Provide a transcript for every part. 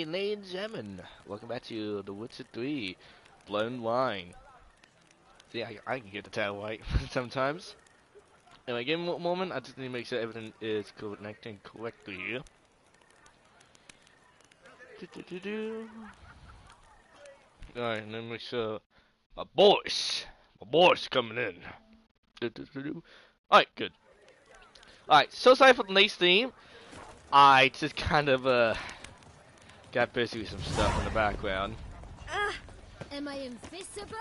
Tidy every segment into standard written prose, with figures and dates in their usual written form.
Alright, ladies and gentlemen, welcome back to The Witcher 3 Blood and Wine. See, I can get the title right sometimes. Anyway, give me a moment, I just need to make sure everything is connecting correctly here. Alright, let me make sure my boys coming in. Alright, good. Alright, so sorry for the late stream. I just kind of got busy with some stuff in the background. Am I invisible?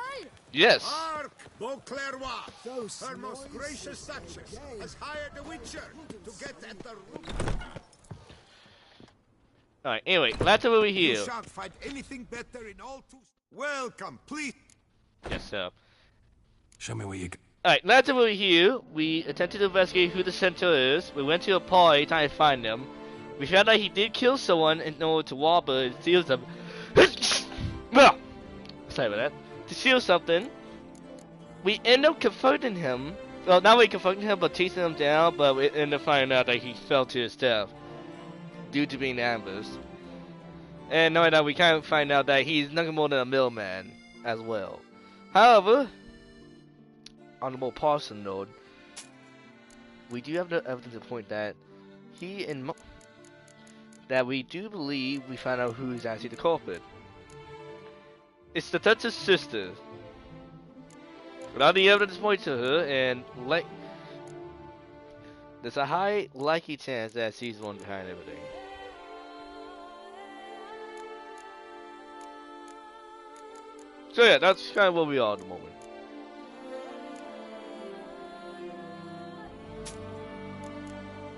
Yes. Hark, Beauclervois! Her most gracious duchess has hired the Witcher to get at the root. Alright, anyway, that's over You here. shan't find anything better in all two. Welcome, please. Yes, sir. Show me where you go. Alright, that's over here. We attempted to investigate who the centaur is. We went to a party trying to find him. We found out he did kill someone in order to rob her and steal them. Sorry about that. To steal something. We end up confronting him. Well, not really confronting him, but chasing him down. But we end up finding out that he fell to his death due to being ambushed. And knowing that, we kind of find out that he's nothing more than a middleman as well. However, on the more personal note, we do have the evidence to point that that we do believe we found out who is actually the culprit. It's the Duchess' sister. Without the evidence point to her, and there's a high likely chance that she's the one behind everything. So yeah, that's kind of where we are at the moment.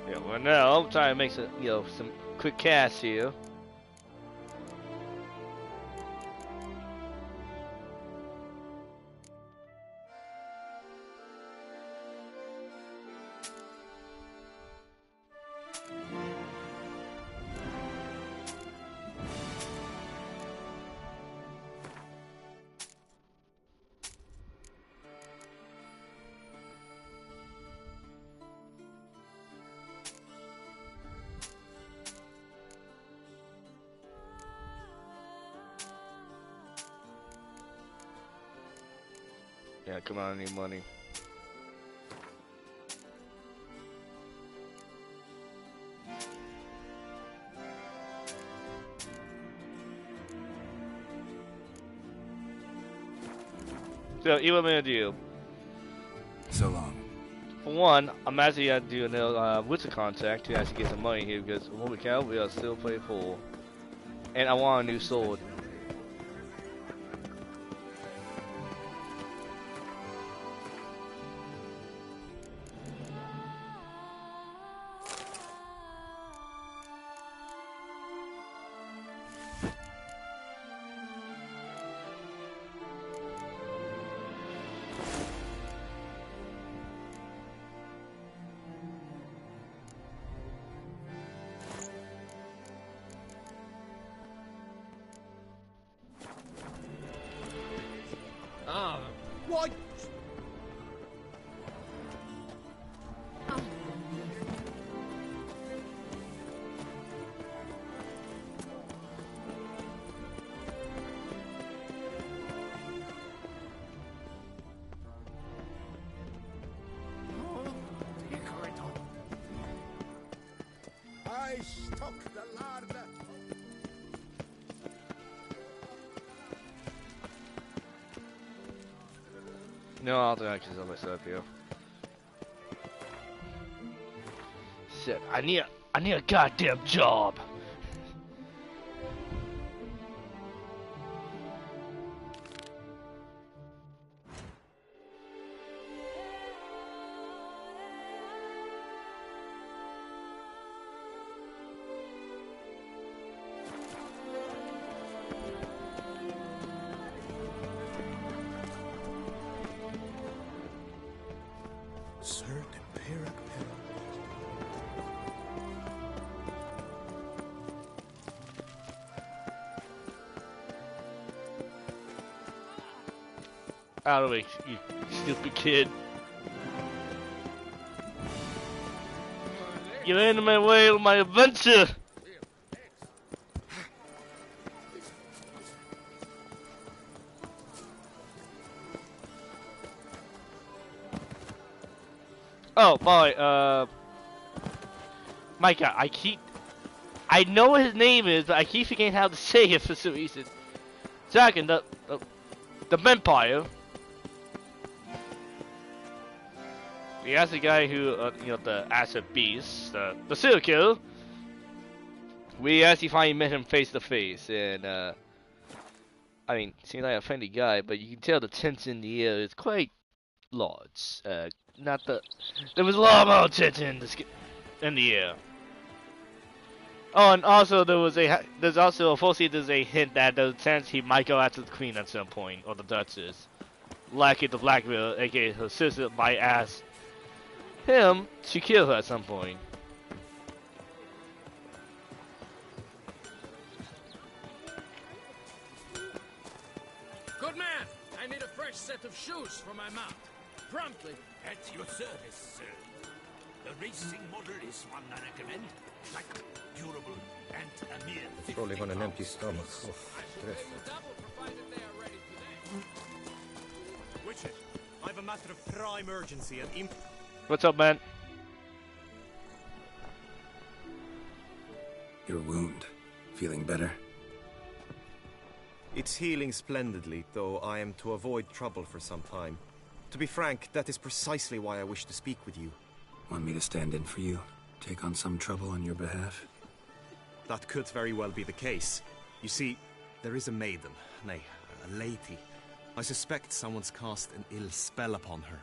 Yeah, well now I'm trying to make some quick cash here. Yeah, come on, I need money. So, you want me to do? So long. For one, I'm actually gonna do another Witcher contact to actually get some money here because holy cow, we are still pretty full. And I want a new sword. What? I stock the larder. No, I'll do actions on myself here. Shit, I need a goddamn job. Out of the way, you stupid kid. You're in my way of my adventure. Oh, boy, my God, I know what his name is, but I keep forgetting how to say it for some reason. Second, the vampire. He has the guy who, the acid beast, the serial killer. We actually finally met him face to face, and I mean, seems like a friendly guy, but you can tell the tension in the air is quite large. There was a lot more tension in the air. Oh, and also there's a hint that there's a chance he might go after the Queen at some point, or the Duchess. Like the Black Widow, aka her sister, might ask him to kill her at some point. Good man! I need a fresh set of shoes for my mount. Promptly. At your service, sir. The racing model is one I recommend. Like, durable, and a mere 50 Probably on an empty pounds. stomach. Oh, dreadful. Double provided they are ready today. Witcher, I've a matter of prime urgency and What's up, man? Your wound. Feeling better? It's healing splendidly, though I am to avoid trouble for some time. To be frank, that is precisely why I wish to speak with you. Want me to stand in for you? Take on some trouble on your behalf? That could very well be the case. You see, there is a maiden, nay, a lady. I suspect someone's cast an ill spell upon her.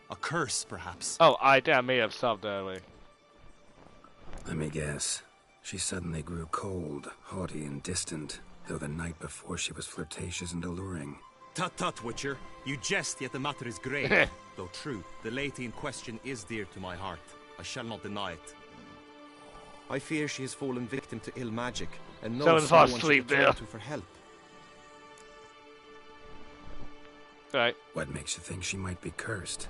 A curse, perhaps. Oh, I think I may have stopped that way. Let me guess. She suddenly grew cold, haughty, and distant, though the night before she was flirtatious and alluring. Tut tut, Witcher. You jest, yet the matter is grave. Though true, the lady in question is dear to my heart. I shall not deny it. I fear she has fallen victim to ill magic, and knows Someone no one fall asleep should turn there. to for help. Right. What makes you think she might be cursed?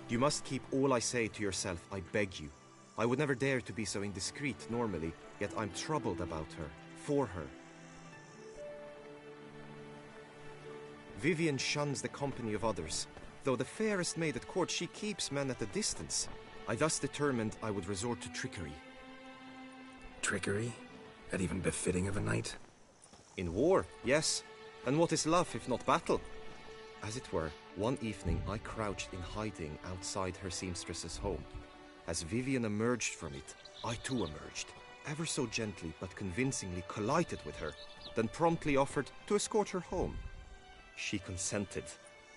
You must keep all I say to yourself, I beg you. I would never dare to be so indiscreet normally, yet I'm troubled about her, for her. Vivian shuns the company of others. Though the fairest maid at court, she keeps men at a distance. I thus determined I would resort to trickery. Trickery? That even befitting of a knight? In war, yes. And what is love if not battle? As it were, one evening I crouched in hiding outside her seamstress's home. As Vivian emerged from it, I too emerged, ever so gently but convincingly collided with her, then promptly offered to escort her home. She consented.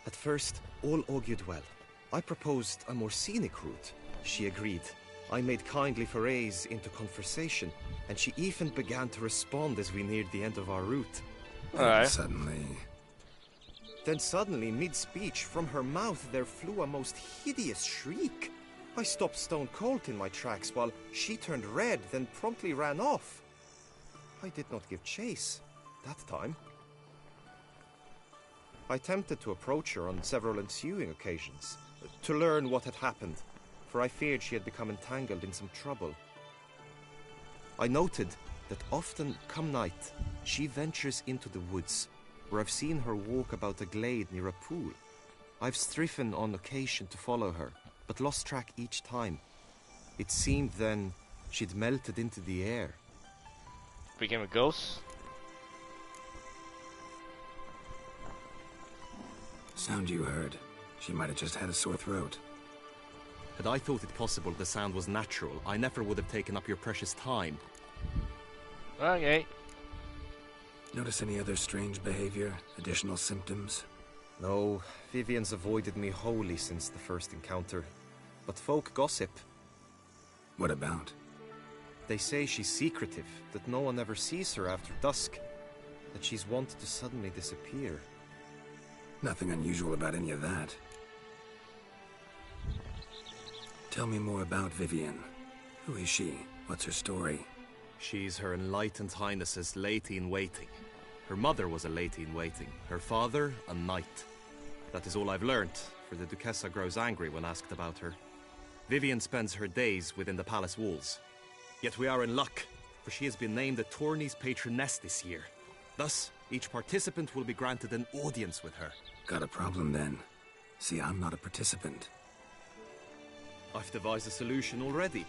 At first, all augured well. I proposed a more scenic route. She agreed. I made kindly forays into conversation, and she even began to respond as we neared the end of our route. Alright. Then suddenly, mid-speech, from her mouth there flew a most hideous shriek. I stopped stone cold in my tracks while she turned red, then promptly ran off. I did not give chase that time. I attempted to approach her on several ensuing occasions, to learn what had happened, for I feared she had become entangled in some trouble. I noted that often, come night, she ventures into the woods, where I've seen her walk about a glade near a pool. I've striven on occasion to follow her, but lost track each time. It seemed then she'd melted into the air. Became a ghost? Sound you heard. She might have just had a sore throat. Had I thought it possible the sound was natural, I never would have taken up your precious time. Okay. Notice any other strange behavior? Additional symptoms? No, Vivian's avoided me wholly since the first encounter. But folk gossip. What about? They say she's secretive, that no one ever sees her after dusk, that she's wont to suddenly disappear. Nothing unusual about any of that. Tell me more about Vivian. Who is she? What's her story? She's Her Enlightened Highness's lady-in-waiting. Her mother was a lady-in-waiting, her father a knight. That is all I've learnt, for the Duchessa grows angry when asked about her. Vivian spends her days within the palace walls. Yet we are in luck, for she has been named the tourney's patroness this year. Thus, each participant will be granted an audience with her. Got a problem then? See, I'm not a participant. I've devised a solution already.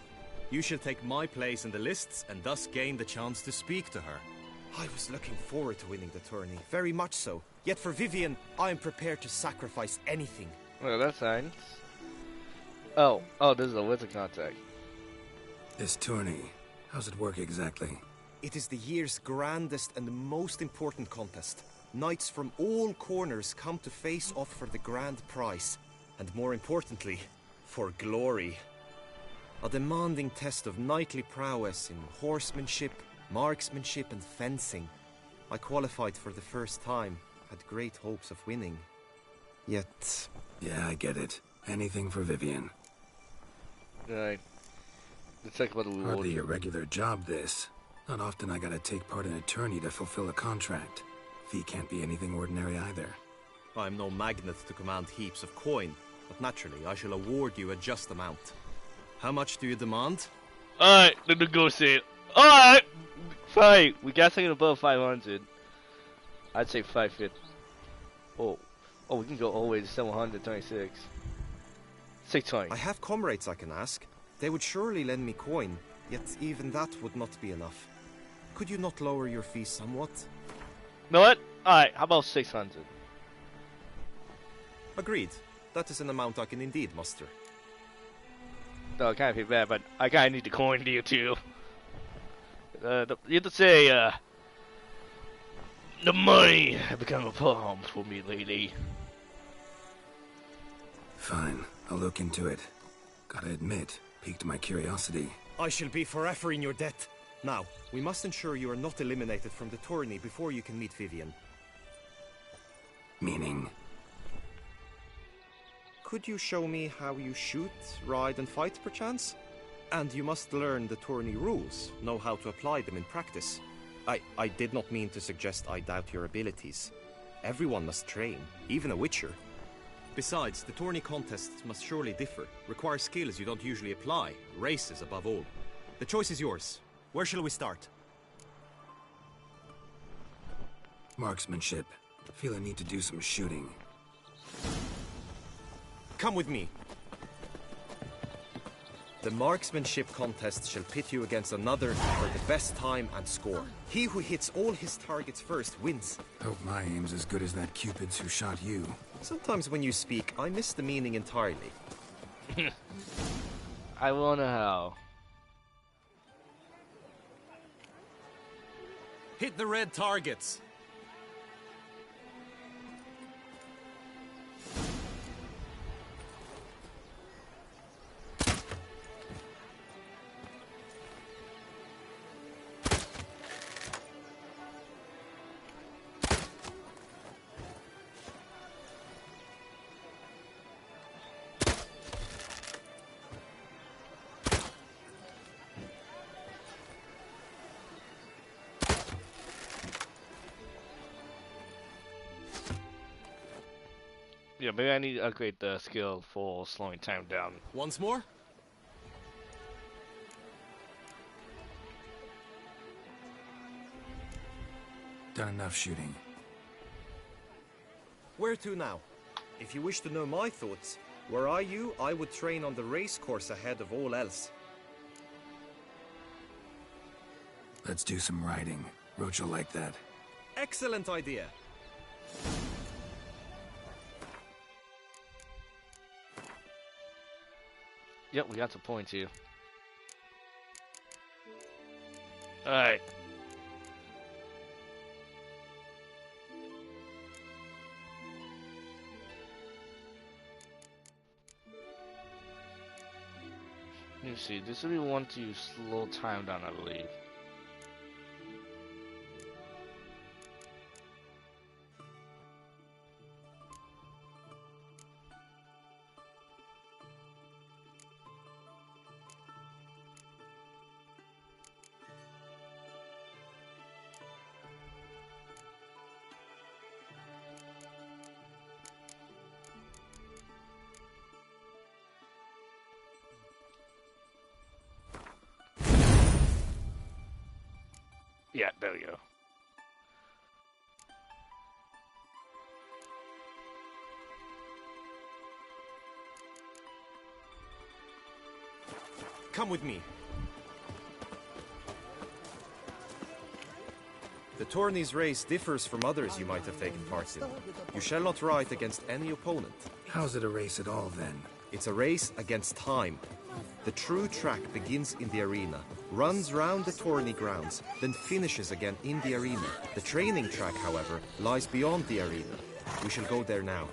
You shall take my place in the lists and thus gain the chance to speak to her. I was looking forward to winning the tourney, very much so. Yet for Vivienne, I am prepared to sacrifice anything. Well, that's nice. Oh, this is a wizard contact. This tourney, how's it work exactly? It is the year's grandest and most important contest. Knights from all corners come to face off for the grand prize. And more importantly, for glory. A demanding test of knightly prowess in horsemanship, marksmanship and fencing. I qualified for the first time, had great hopes of winning. Yet... Yeah, I get it. Anything for Vivienne. Right. Let's talk about the reward. Hardly a regular job, this. Not often I gotta take part in a tourney to fulfill a contract. Fee can't be anything ordinary either. I'm no magnet to command heaps of coin, but naturally I shall award you a just amount. How much do you demand? Alright, let's negotiate. Alright! Fine, we got something above 500. I'd say 550. Oh, we can go all the way to 726. 620. I have comrades I can ask. They would surely lend me coin, yet even that would not be enough. Could you not lower your fees somewhat? Know what? Alright, how about 600? Agreed. That is an amount I can indeed muster. No, I can't feel bad, but I kinda need the coin deal too. You have to say, the money has become a problem for me lately. Fine, I'll look into it. Gotta admit, piqued my curiosity. I shall be forever in your debt. Now, we must ensure you are not eliminated from the tourney before you can meet Vivienne. Meaning? Could you show me how you shoot, ride and fight, perchance? And you must learn the tourney rules, know how to apply them in practice. I did not mean to suggest I doubt your abilities. Everyone must train, even a witcher. Besides, the tourney contests must surely differ, require skills you don't usually apply, races above all. The choice is yours. Where shall we start? Marksmanship. Feel I need to do some shooting. Come with me. The marksmanship contest shall pit you against another for the best time and score. He who hits all his targets first wins. Hope my aim's as good as that Cupid's who shot you. Sometimes when you speak, I miss the meaning entirely. I wonder how. Hit the red targets. Yeah, maybe I need to upgrade the skill for slowing time down. Once more? Done enough shooting. Where to now? If you wish to know my thoughts, were I you, I would train on the race course ahead of all else. Let's do some riding. Roach will like that. Excellent idea. Yep, we got the points here. Alright. Let me see, this we want to slow time down, I believe. Yeah, there we go. come with me. The tourney's race differs from others you might have taken part in. You shall not ride against any opponent. How's it a race at all, then? It's a race against time. The true track begins in the arena, runs round the tourney grounds, then finishes again in the arena. The training track, however, lies beyond the arena. We shall go there now.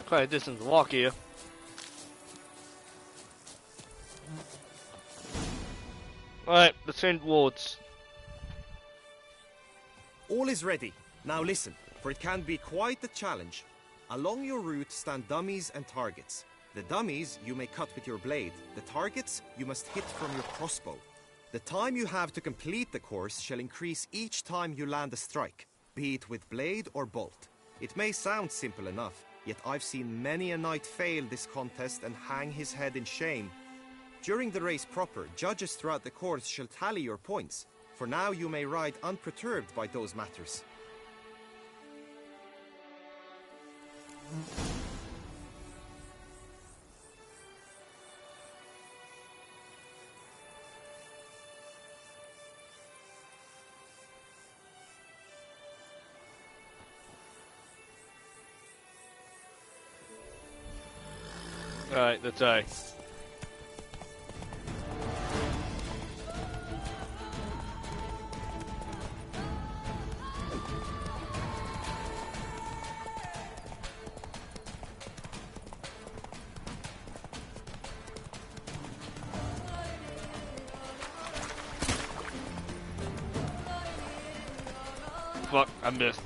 Quite a distance to walk here. Alright, let's change wards. All is ready. Now listen, for it can be quite a challenge. Along your route stand dummies and targets. The dummies you may cut with your blade. The targets you must hit from your crossbow. The time you have to complete the course shall increase each time you land a strike, be it with blade or bolt. It may sound simple enough, yet I've seen many a knight fail this contest and hang his head in shame. During the race proper, judges throughout the course shall tally your points. For now you may ride unperturbed by those matters. Alright, that's I. Fuck, I missed.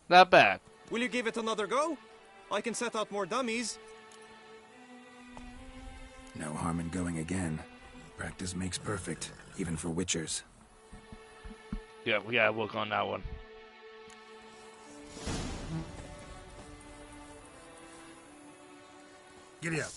Not bad. Will you give it another go? I can set out more dummies. No harm in going again. Practice makes perfect, even for witchers. Yeah, we gotta work on that one. Giddy up.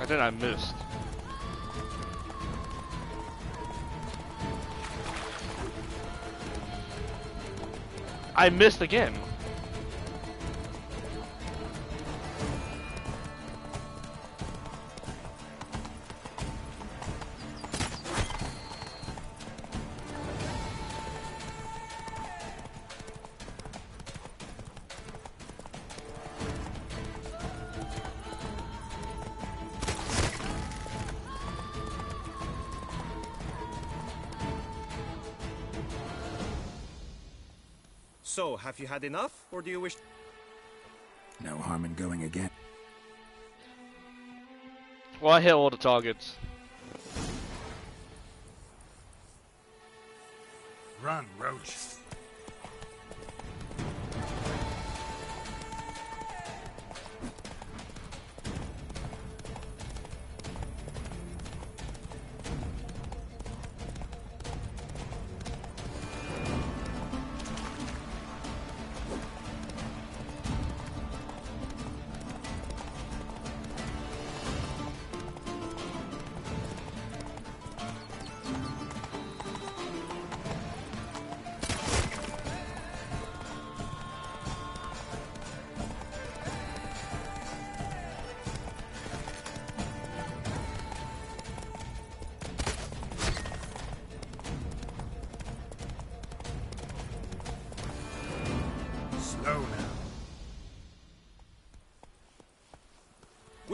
I think I missed. I missed again. So, have you had enough, or do you wish... No harm in going again. Well, I hit all the targets. Run, Roach.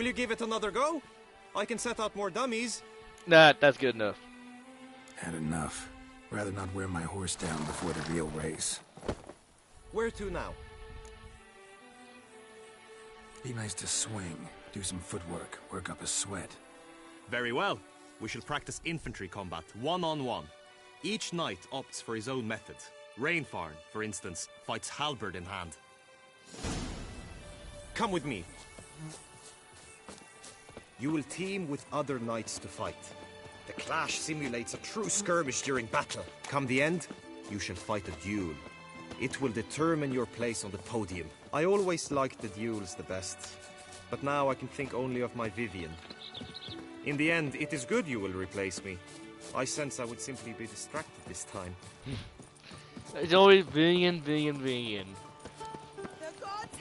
Will you give it another go? I can set out more dummies. Nah, that's good enough. Had enough. Rather not wear my horse down before the real race. Where to now? Be nice to swing, do some footwork, work up a sweat. Very well. We shall practice infantry combat, one-on-one. Each knight opts for his own method. Rainfarn, for instance, fights halberd in hand. Come with me. You will team with other knights to fight. The clash simulates a true skirmish during battle. Come the end, you shall fight a duel. It will determine your place on the podium. I always liked the duels the best, but now I can think only of my Vivian. In the end, it is good you will replace me. I sense I would simply be distracted this time. It's always Vivian.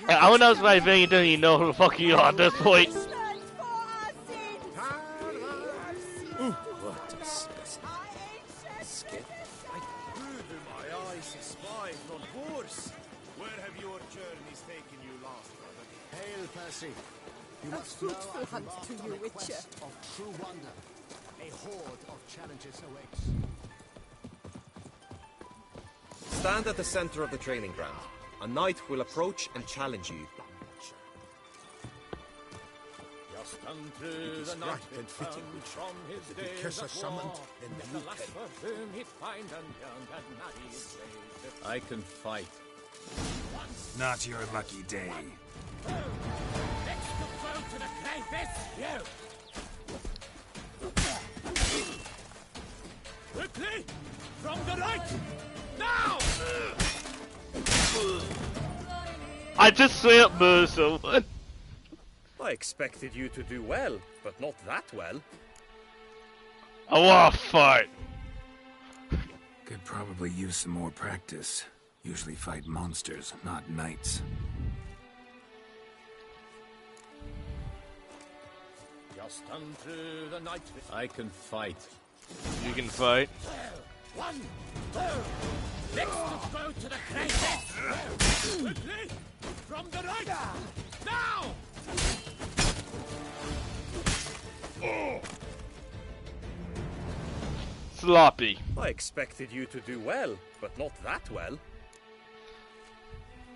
I don't know if my Vivian doesn't even know who the fuck you are at this point. You must fruitful hunt to you, Witcher. Of true wonder, a horde of challenges awaits. Stand at the center of the training ground. A knight will approach and challenge you. It is right and fitting, Witcher, that the curse is summoned in the new I can fight. Not your lucky day. Quickly! From the right! Now! I just straight up murdered someone. I expected you to do well, but not that well. I want to fight. Could probably use some more practice. Usually fight monsters, not knights. Just unto the night. I can fight. You can fight. One, two, next to go to the crate. Quickly! From the right! Now! Sloppy. I expected you to do well, but not that well.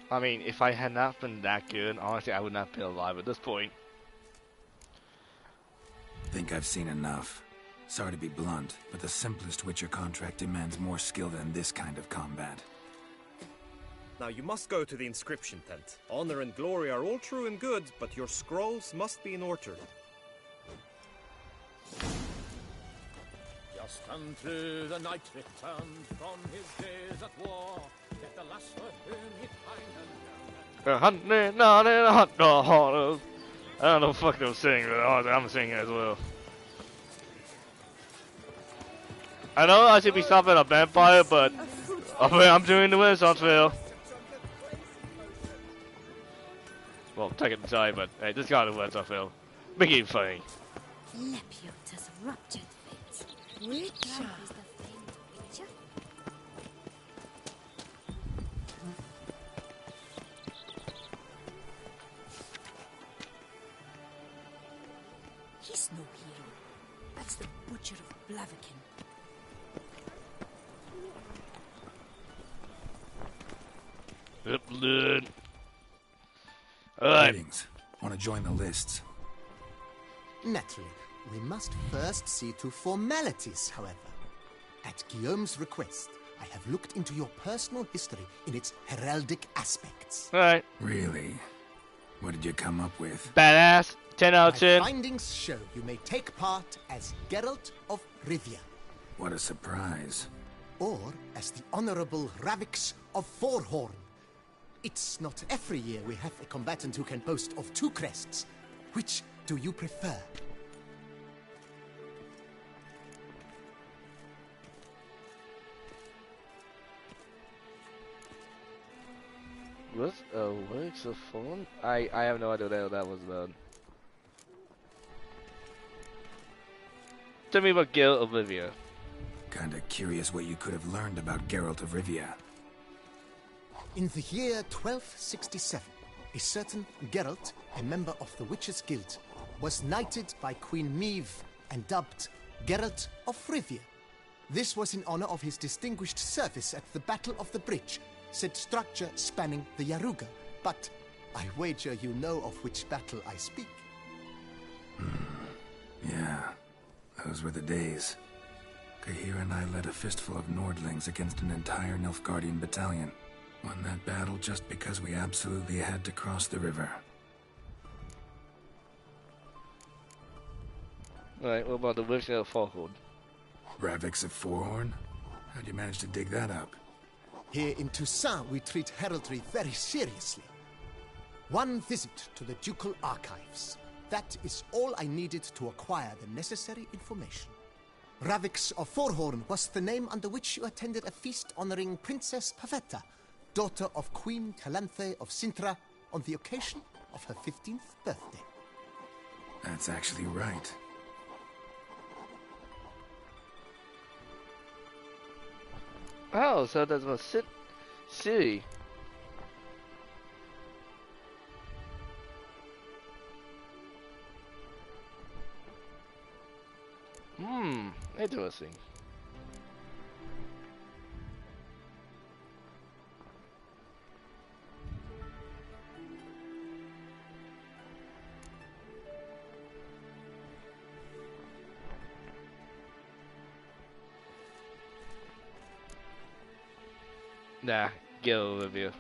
I mean, if I had not been that good, honestly, I would not be alive at this point. Think I've seen enough. Sorry to be blunt, but the simplest Witcher contract demands more skill than this kind of combat. Now you must go to the inscription tent. Honor and glory are all true and good, but your scrolls must be in order. Just unto the knight returned from his days at war. Get the last for whom he I don't know what the fuck they were singing, but I'm singing as well. I know I should be stopping a vampire, but I'm doing the Renaissance fail. Well, take it aside, but hey, this guy the Renaissance fail. Make it funny. Lepiota's ruptured fate. Witcher. Is the famed Witcher? He's no hero. That's the Butcher of Blaviken. Blood. Alright. Greetings. Want to join the lists? Naturally. We must first see to formalities, however. At Guillaume's request, I have looked into your personal history in its heraldic aspects. Alright. Really? What did you come up with? Badass. 10 out of My 10. findings show you may take part as Geralt of Rivia, What a surprise. or as the Honorable Ravix of Forhorn. It's not every year we have a combatant who can boast of two crests. Which do you prefer? What's a works of fun? I have no idea what that was about. Tell me about Geralt of Rivia. Kinda curious what you could have learned about Geralt of Rivia. In the year 1267, a certain Geralt, a member of the Witches' Guild, was knighted by Queen Meve and dubbed Geralt of Rivia. This was in honor of his distinguished service at the Battle of the Bridge, said structure spanning the Yaruga. But I wager you know of which battle I speak. Yeah, those were the days. Kahir and I led a fistful of Nordlings against an entire Nilfgaardian battalion. Won that battle just because we absolutely had to cross the river. Alright, what about the Witch of Falkhold? Ravix of Forhorn? How'd you manage to dig that up? Here in Toussaint, we treat heraldry very seriously. One visit to the Ducal Archives. That is all I needed to acquire the necessary information. Ravix of Forhorn was the name under which you attended a feast honoring Princess Pavetta, daughter of Queen Calanthe of Sintra, on the occasion of her 15th birthday. That's actually right. Oh, so that's a city. Interesting. Nah, get over here.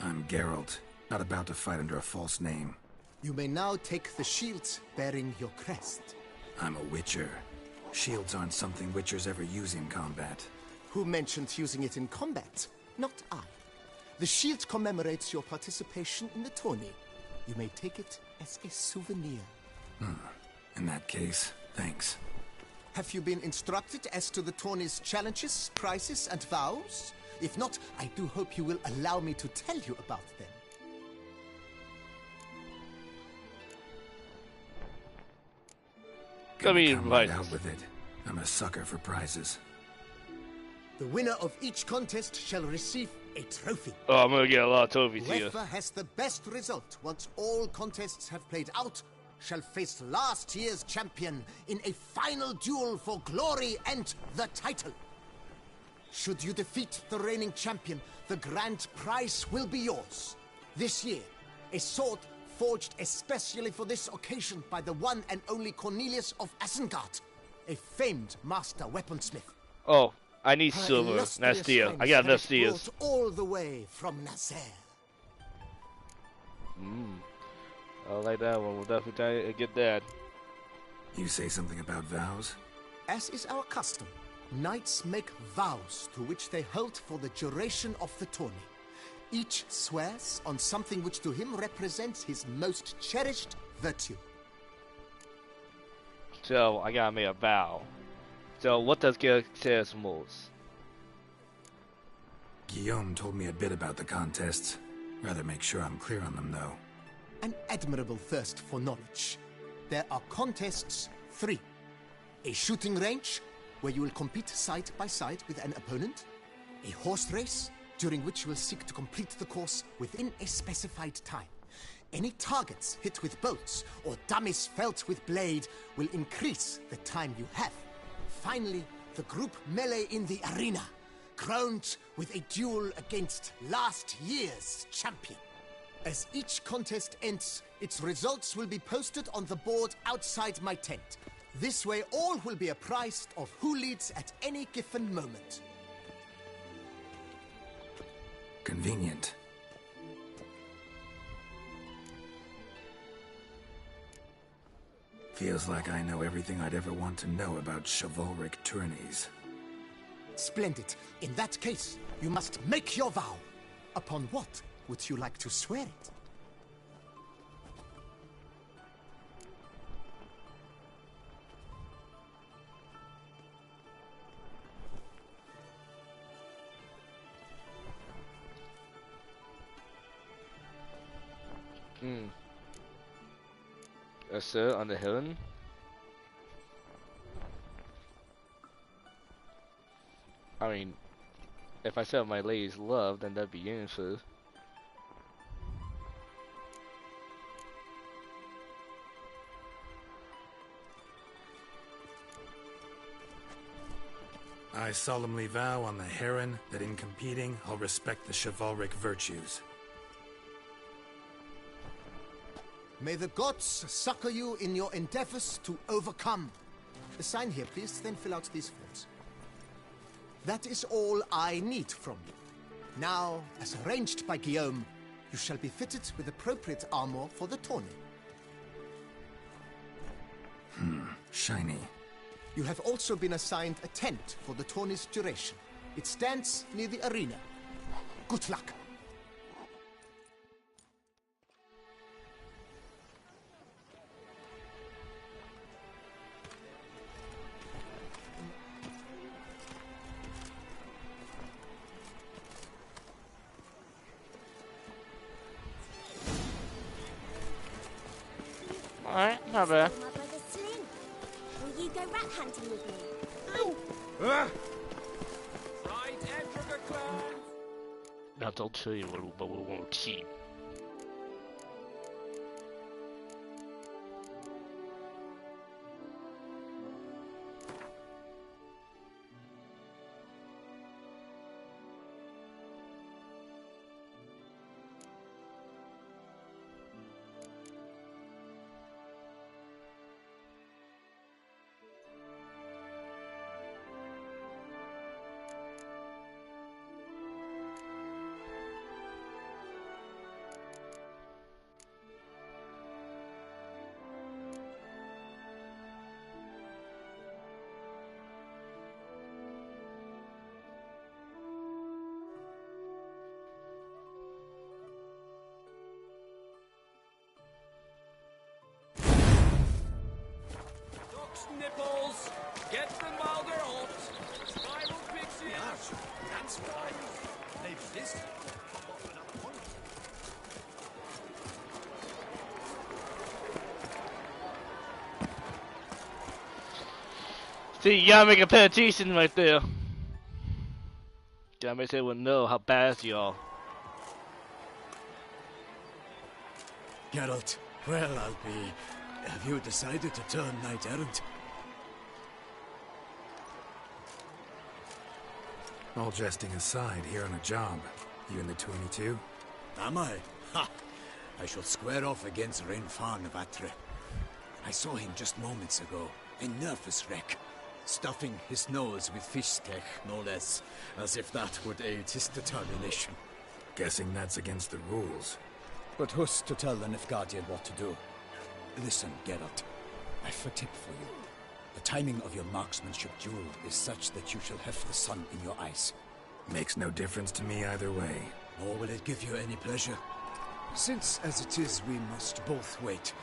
I'm Geralt, not about to fight under a false name. You may now take the shields bearing your crest. I'm a Witcher. Shields aren't something Witchers ever use in combat. Who mentioned using it in combat? Not I. The shield commemorates your participation in the tourney. You may take it as a souvenir. In that case, thanks. Have you been instructed as to the tourney's challenges, prizes, and vows? If not, I do hope you will allow me to tell you about them. Come right out with it. I'm a sucker for prizes. The winner of each contest shall receive a trophy. Oh, I'm gonna get a lot of trophies here. Whoever has the best result once all contests have played out shall face last year's champion in a final duel for glory and the title. Should you defeat the reigning champion, the grand prize will be yours. This year, a sword forged especially for this occasion by the one and only Cornelius of Isengard, a famed master weaponsmith. Oh, I need silver. That's steel. I got enough steels. All the way from Nazaire. I like that one. We'll definitely try to get that. You say something about vows? As is our custom, knights make vows to which they hold for the duration of the tourney. Each swears on something which to him represents his most cherished virtue. So, I gotta make a vow. So, what does Geralt say most? Guillaume told me a bit about the contests. Rather make sure I'm clear on them, though. An admirable thirst for knowledge. There are contests 3. A shooting range, where you will compete side by side with an opponent. A horse race, during which you will seek to complete the course within a specified time. Any targets hit with bolts or dummies felt with blade will increase the time you have. Finally, the group melee in the arena, crowned with a duel against last year's champion. As each contest ends, its results will be posted on the board outside my tent. This way all will be apprised of who leads at any given moment. Convenient. Feels like I know everything I'd ever want to know about chivalric tourneys. Splendid. In that case, you must make your vow. Upon what would you like to swear it? Sir on the Helen. I mean, if I said my lady's love, then that'd be answered. I solemnly vow on the Heron that in competing, I'll respect the chivalric virtues. May the gods succor you in your endeavors to overcome. Sign here, please, then fill out these forms. That is all I need from you. Now, as arranged by Guillaume, you shall be fitted with appropriate armor for the tourney. Shiny. You have also been assigned a tent for the tourney's duration. It stands near the arena. Good luck. Alright, not bad. My brother Slim. Will you go rat hunting with me? Right, Edgar Clan. 那都可以，我气。Nipples! Get them while they're hot! Spiral pixie! That's why they've this. See, you gotta make a petition right there. Gotta make everyone know how bad you are. Geralt, well, I'll be. Have you decided to turn knight errant? All jesting aside, here on a job. You in the 22? Am I? Ha! I shall square off against Renfan of Atre. I saw him just moments ago, a nervous wreck, stuffing his nose with fish steak, no less, as if that would aid his determination. Guessing that's against the rules. But who's to tell the Nilfgaardian what to do? Listen, Geralt, I've a tip for you. The timing of your marksmanship duel is such that you shall have the sun in your eyes. Makes no difference to me either way. Nor will it give you any pleasure. Since, as it is, we must both wait,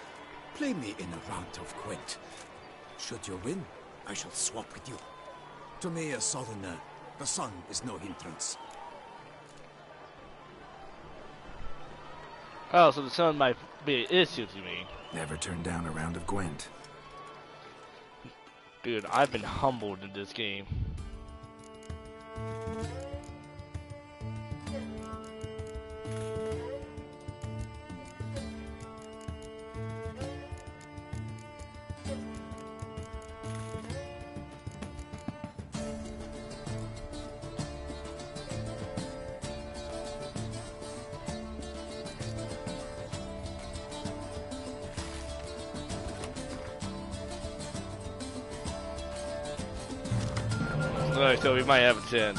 play me in a round of Gwent. Should you win, I shall swap with you. To me, a southerner, the sun is no hindrance. Oh, so the sun might be an issue to me. Never turn down a round of Gwent. Dude, I've been humbled in this game. Alright, so we might have a 10.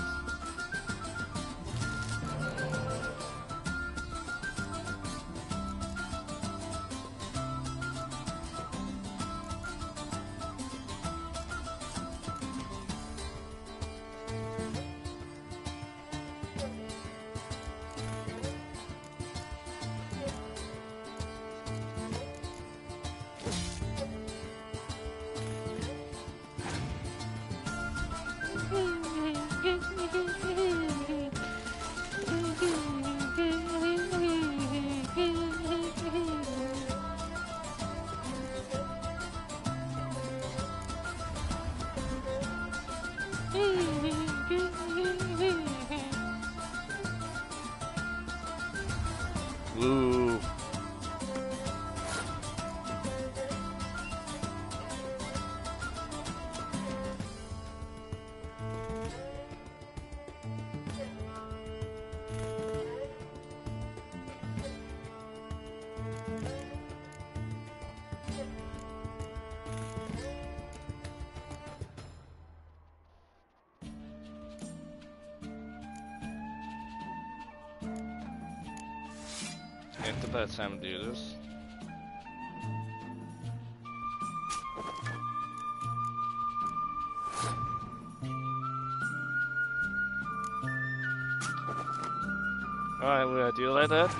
first time to do this. Alright, we're gonna do it like that.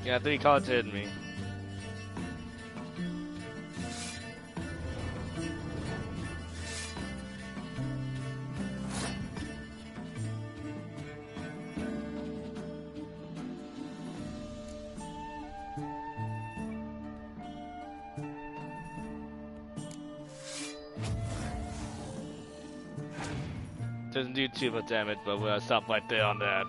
Yeah, 3 cards hit me. Doesn't do too much damage, but we're gonna stop right there on that.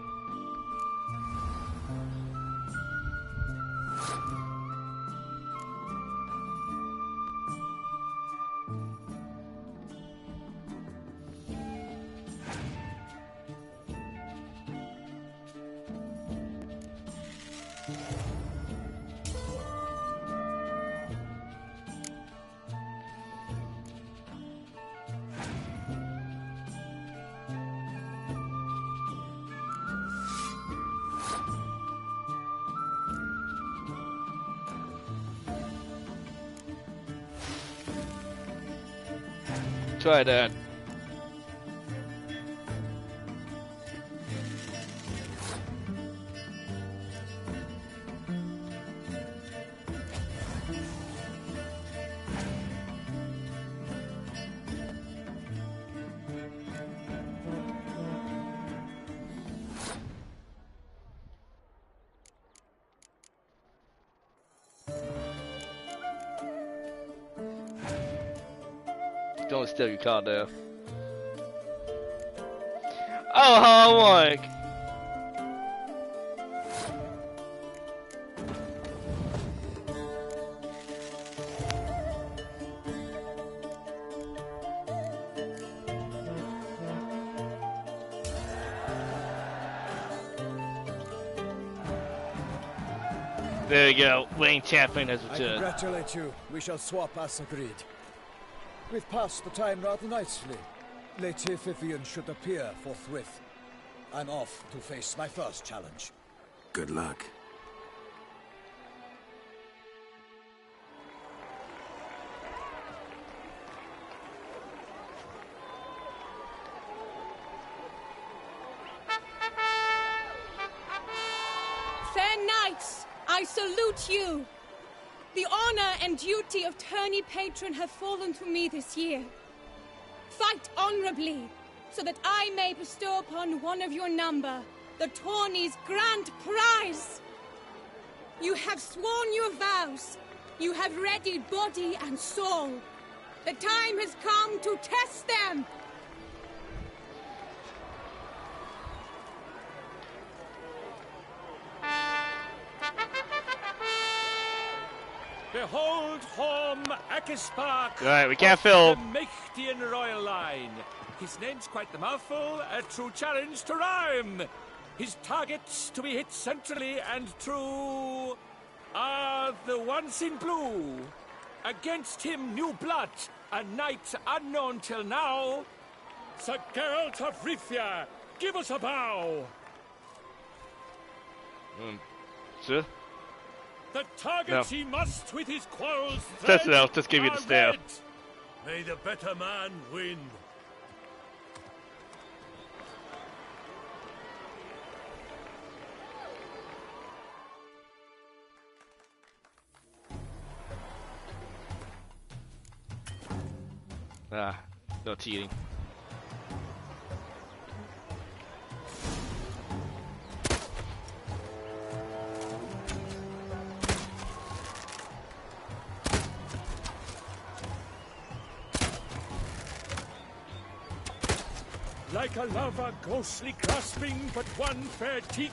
Try that. Don't steal your card there. Oh, homework! There you go. Wayne Champion has I returned. congratulate you. We shall swap as agreed. We've passed the time rather nicely. Lady Vivian should appear forthwith. I'm off to face my first challenge. Good luck. Fair knights, I salute you. The honor and duty of tourney patron have fallen to me this year. Fight honorably, so that I may bestow upon one of your number the tourney's grand prize. You have sworn your vows. You have readied body and soul. The time has come to test them. Behold Horm Akispark. Alright, we can't fill. The Mechtian royal line. His name's quite the mouthful, a true challenge to rhyme. His targets to be hit centrally and true are the ones in blue. Against him, new blood, a knight unknown till now. Sir Geralt of Rivia, give us a bow. Sir? The targets No. he must with his quarrels That's enough, just give you the are staff. red. May the better man win. No cheating. Like a lover ghostly grasping but one fair teat,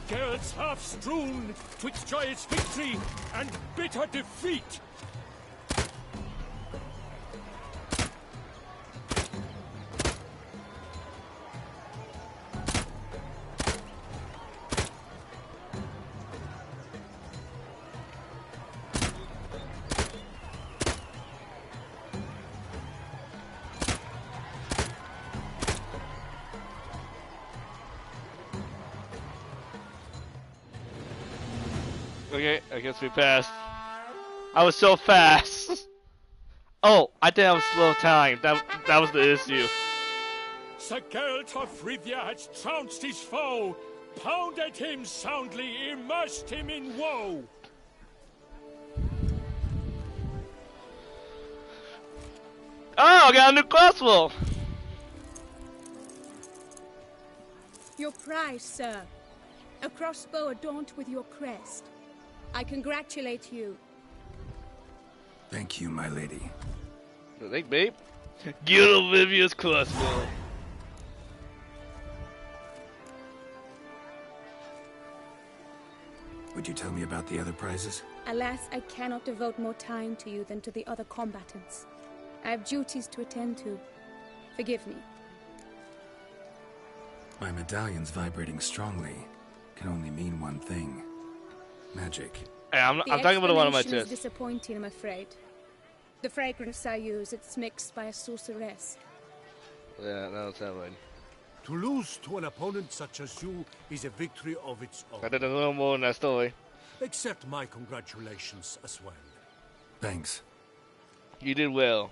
Geralt's half strewn twixt joyous victory and bitter defeat. Okay, I guess we passed. I was so fast. Oh, I think I was slow time. That was the issue. Sir Geralt of Rivia has trounced his foe, pounded him soundly, immersed him in woe. Oh, I got a new crossbow. Your prize, sir. A crossbow adorned with your crest. I congratulate you. Thank you, my lady. Thank babe. Get Olivia's crossbow. Would you tell me about the other prizes? Alas, I cannot devote more time to you than to the other combatants. I have duties to attend to. Forgive me. My medallion's vibrating strongly. Can only mean one thing. Magic. Hey, I'm talking about one of my explanation is tests. disappointing, I'm afraid. The fragrance I use, it's mixed by a sorceress. Yeah, that was that one. To lose to an opponent such as you is a victory of its own. I did a little more in that story. Accept my congratulations as well. Thanks. You did well.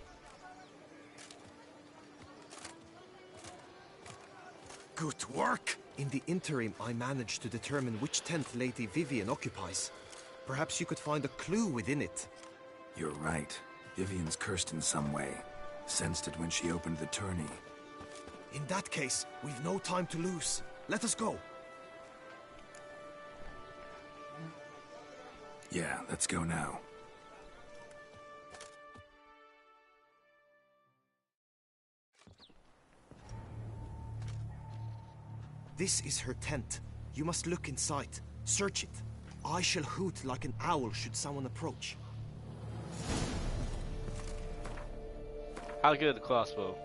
Good work! In the interim, I managed to determine which tent Lady Vivian occupies. Perhaps you could find a clue within it. You're right. Vivian's cursed in some way. Sensed it when she opened the tourney. In that case, we've no time to lose. Let us go. Yeah, let's go now. This is her tent. You must look inside. Search it. I shall hoot like an owl should someone approach. How good the crossbow?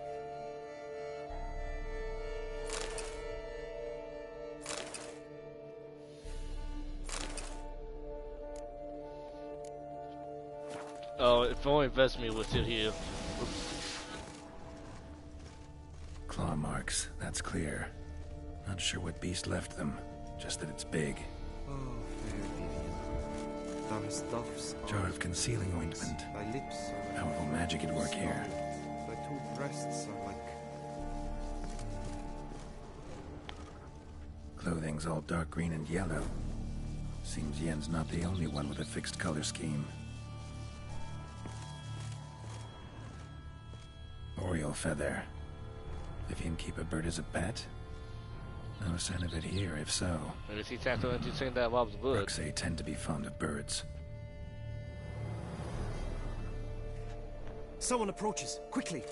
Oh, if only Vesemir was still here. Claw marks, that's clear. Not sure what beast left them, just that it's big. Oh, fair Vivian. Thou hast doves. Jar of concealing ointment. Thy lips are Powerful magic at work here. Thy two breasts are like... Clothing's all dark green and yellow. Seems Yen's not the only one with a fixed color scheme. Oriole feather. Vivian keep a bird as a pet? No sign of it here, if so. Maybe she tapped on you saying that Bob's good. Bruxay tend to be fond of birds. Someone approaches. Quickly!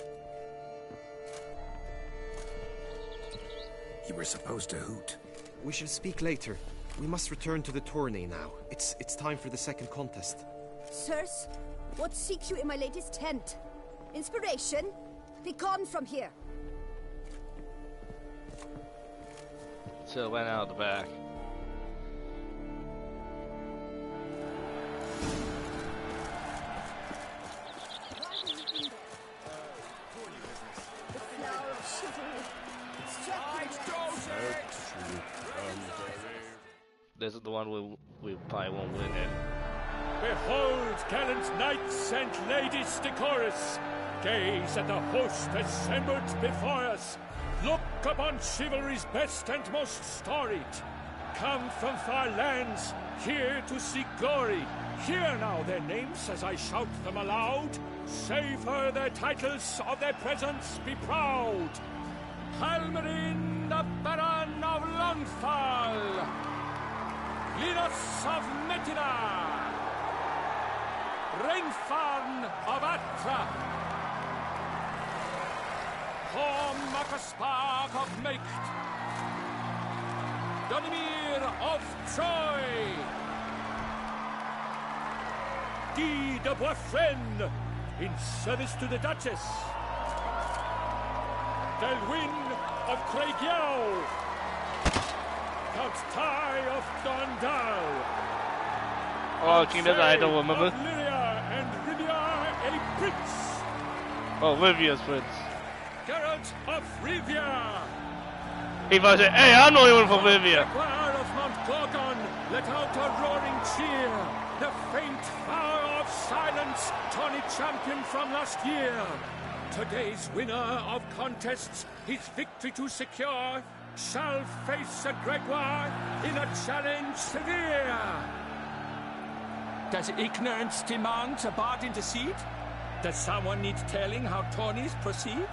You were supposed to hoot. We shall speak later. We must return to the tourney now. It's time for the second contest. Sirs, what seeks you in my latest tent? Inspiration? Be gone from here. So it went out the back. The flower of chivalry. This is the one we probably won't win in. Behold, gallant knights and ladies decorous, gaze at the host assembled before us. Look upon chivalry's best and most storied. Come from far lands, here to seek glory. Hear now their names as I shout them aloud. Savor their titles, of their presence be proud. Halmarin, the Baron of Lonfal. Linus of Metina. Reinfarn of Atra. Hormakaspark of Meikt. Donimir of Troy. Guy de Boisfren, in service to the Duchess. Delwyn of Craigiau. Count Ty of Dondal. Oh, King of the I don't remember. Of Lyria and Rivia a prince. Oh, Rivia's prince. Geralt of Rivia. He was like, hey, I'm the only one from Rivia. Jaguar of Mount Gorgon, let out a roaring cheer. The faint flower of silence, Tawny champion from last year. Today's winner of contests, his victory to secure, shall face a Gregoire in a challenge severe. Does ignorance demand a bard intercede? Does someone need telling how tourneys proceed?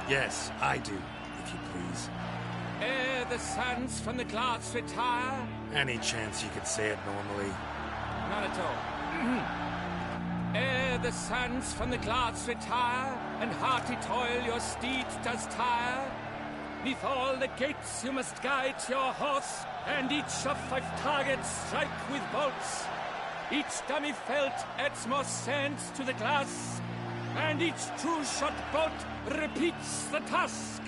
Yes, I do, if you please. Ere the suns from the clouds retire. Any chance you could say it normally? Not at all. Ere the suns from the clouds retire, and hearty toil your steed does tire, neath all the gates you must guide your horse, and each of 5 targets strike with bolts. Each dummy felt adds more sand to the glass, and each true-shot bolt repeats the task.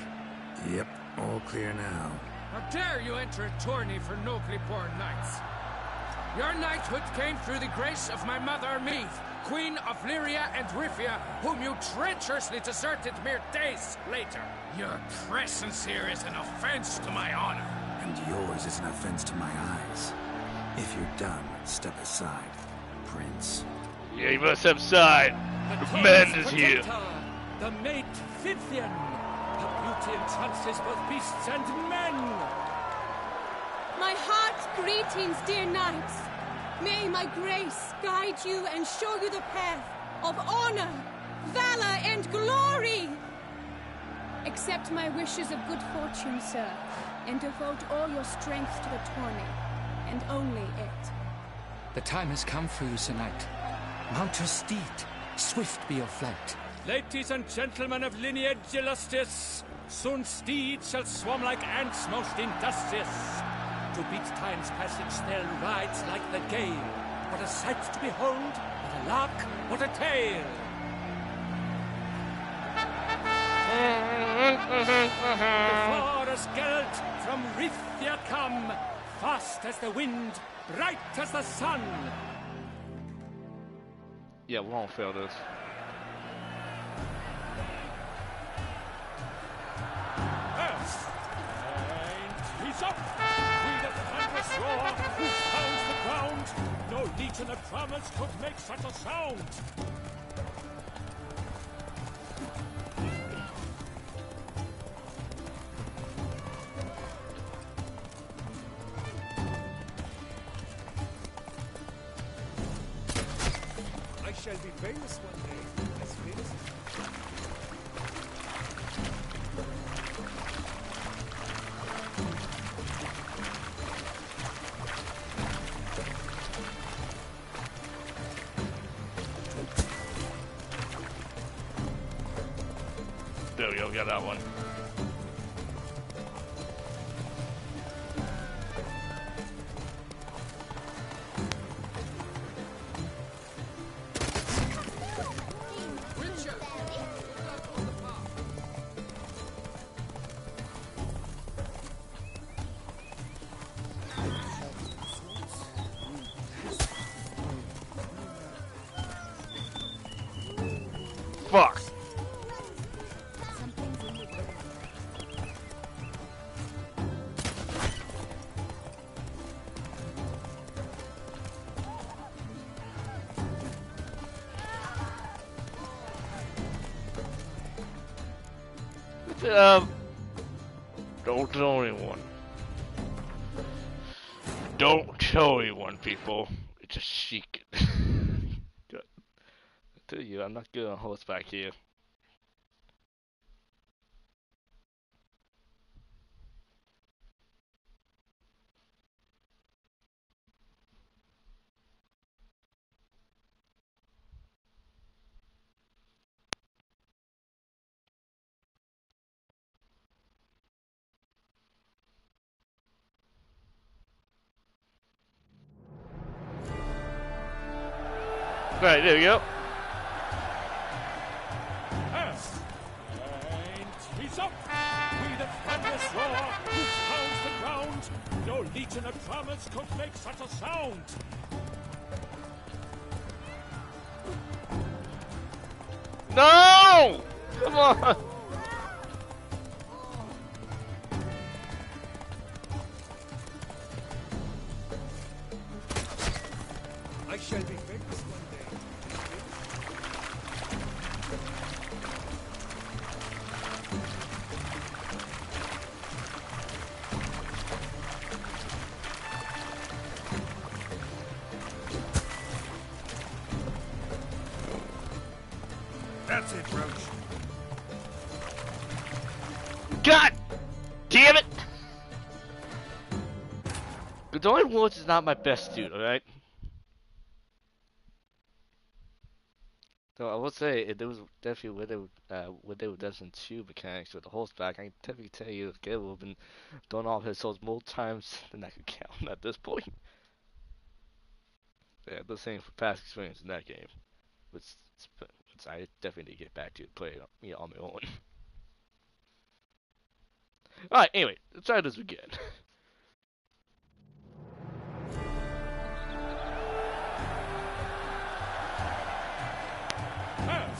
Yep, all clear now. How dare you enter a tourney for nobly born knights? Your knighthood came through the grace of my mother Meath, Queen of Lyria and Rivia, whom you treacherously deserted mere days later. Your presence here is an offense to my honor. And yours is an offense to my eyes. If you're done, step aside, Prince. Yeah, you must step aside. The command is here. The mate Vivian. Her beauty entrances both beasts and men. My heart's greetings, dear knights. May my grace guide you and show you the path of honor, valor, and glory. Accept my wishes of good fortune, sir, and devote all your strength to the tourney, and only it. The time has come for you, Sir Knight. Mount your steed. Swift be your flight. Ladies and gentlemen of lineage illustrious, soon steeds shall swarm like ants most industrious. To beat time's passage they'll ride like the gale. What a sight to behold, what a lark, what a tale! Before us Geralt from Rithia come, fast as the wind, bright as the sun. Yeah, we won't fail this. And he's up! With a thunderous roar, who pounds the ground? No legion of drummers could make such a sound! I shall be famous one day, as famous as... There we go, got that one. Fuck. Don't tell anyone. Don't tell anyone, people. It's a secret. I tell you, I'm not good on horseback here. Right, there we go. And he's up! We the thunderous roar, who pounds the ground. No legion of drummers could make such a sound. No! Come on! I shall be famous one day. That's it, Roach. God damn it! Godoy Woods is not my best dude, alright? So I will say, there was definitely what they were done some 2 mechanics with the horseback. I can definitely tell you, Gale would have been throwing off his souls more times than I could count at this point. Yeah, the same for past experience in that game. Which I definitely need to get back to play it on my own. Alright, anyway, let's try this again. And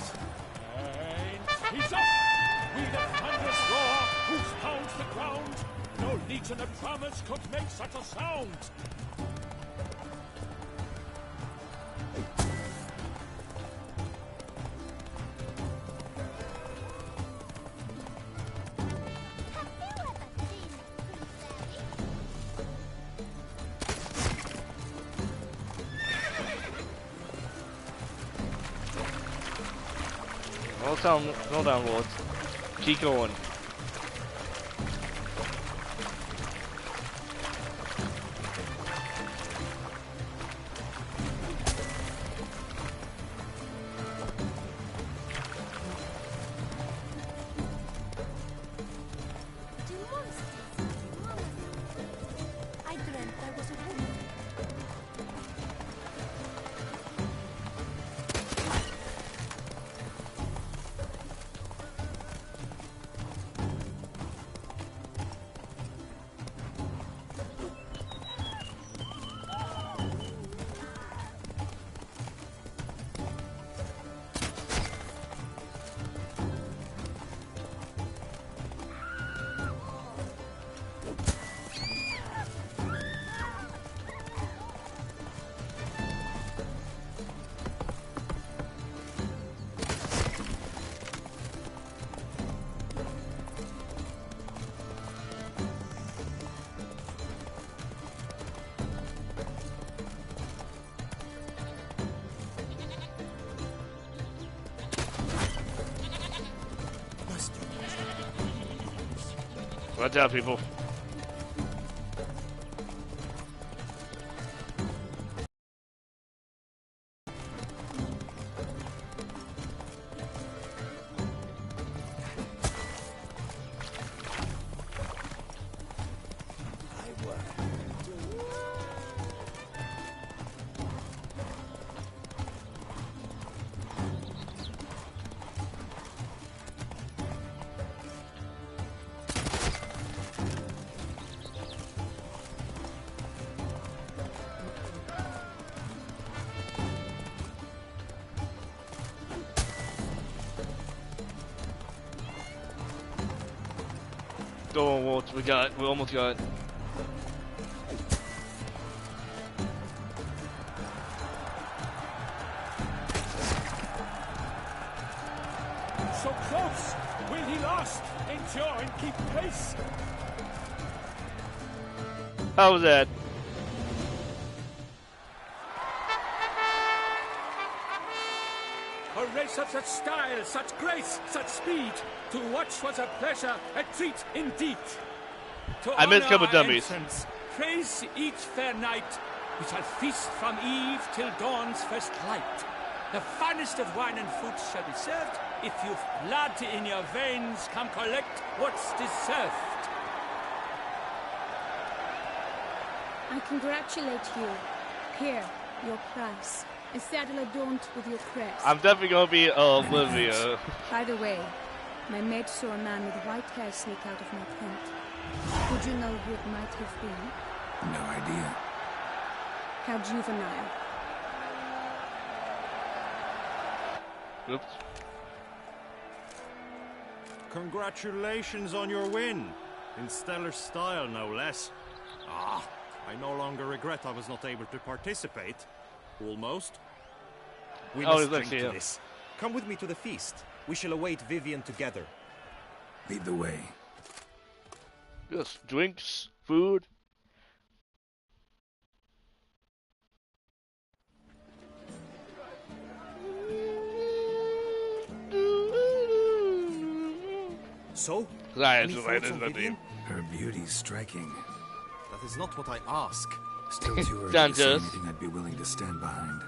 he's up! We the thunderous roar, who pounds the ground. No legion of drummers could make such a sound. Hold down, Lords. Keep going. I dreamt I was a woman. Watch out, people. Go on, Walt. We almost got it. So close! Will he last? endure and keep pace. How was that? A race of such style, such grace, such speed. To watch was a pleasure, a treat indeed. To I missed a honor couple our dummies. entrance, praise each fair night. We shall feast from eve till dawn's first light. The finest of wine and fruit shall be served. If you've blood in your veins, come collect what's deserved. I congratulate you. Here, your prize. A saddle adorned with your crest. I'm definitely gonna be Olivia. By the way, my maid saw a man with white hair sneak out of my tent. Would you know who it might have been? No idea. How juvenile. Oops. Congratulations on your win. In stellar style, no less. Ah, I no longer regret I was not able to participate. Almost. We Oh, must let's drink see to him. this. Come with me to the feast. We shall await Vivian together. Lead the way. Yes, drinks, food. So? Sorry, Any it's thoughts on not Vivian? Her beauty's striking. That is not what I ask. Still too early Sounds to say just. anything I'd be willing to stand behind.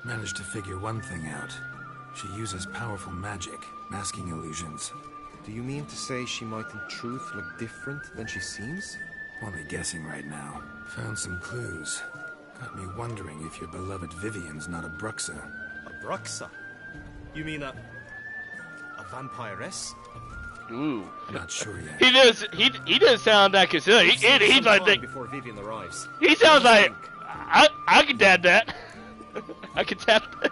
Managed to figure one thing out. She uses powerful magic, masking illusions. Do you mean to say she might in truth look different than she seems? Only guessing right now. Found some clues. Got me wondering if your beloved Vivian's not a Bruxa. A Bruxa? You mean a vampiress? Ooh. Not sure yet. He doesn't sound that concerned. He's Some like time before Vivian arrives. he sounds like I can dab that. I can tap that.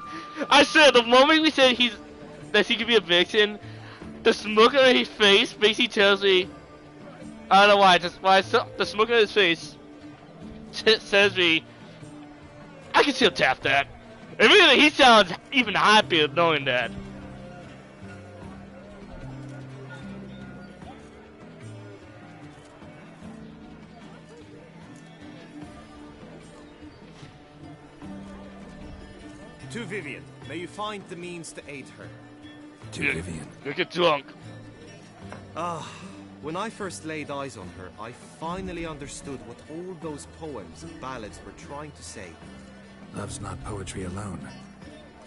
I said the moment we said that he could be a vixen, the smoke on his face basically tells me I don't know why. Just why the smoke on his face says me I can still tap that. And really, he sounds even happier knowing that. To Vivian, may you find the means to aid her. To Vivian. You get drunk. Ah, when I first laid eyes on her, I finally understood what all those poems and ballads were trying to say. Love's not poetry alone.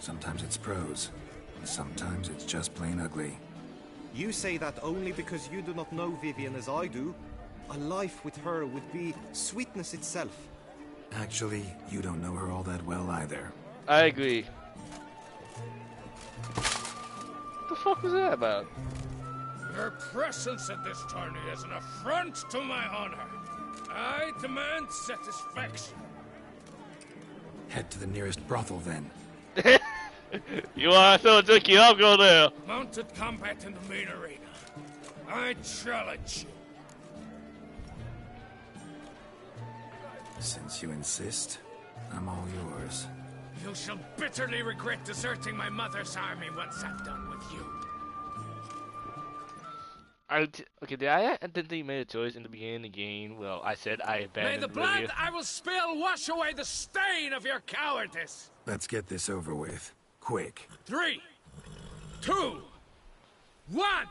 Sometimes it's prose. And sometimes it's just plain ugly. You say that only because you do not know Vivian as I do. A life with her would be sweetness itself. Actually, you don't know her all that well either. I agree. What the fuck was that about? Your presence at this tourney is an affront to my honor. I demand satisfaction. Head to the nearest brothel then. You want to throw a drinky? I'll go there. Mounted combat in the main arena. I challenge you. Since you insist, I'm all yours. You shall bitterly regret deserting my mother's army once I'm done with you. Okay, did I think made a choice in the beginning of the game? Well, I said I abandoned May the blood Lydia. I will spill wash away the stain of your cowardice. Let's get this over with. Quick. 3, 2, 1.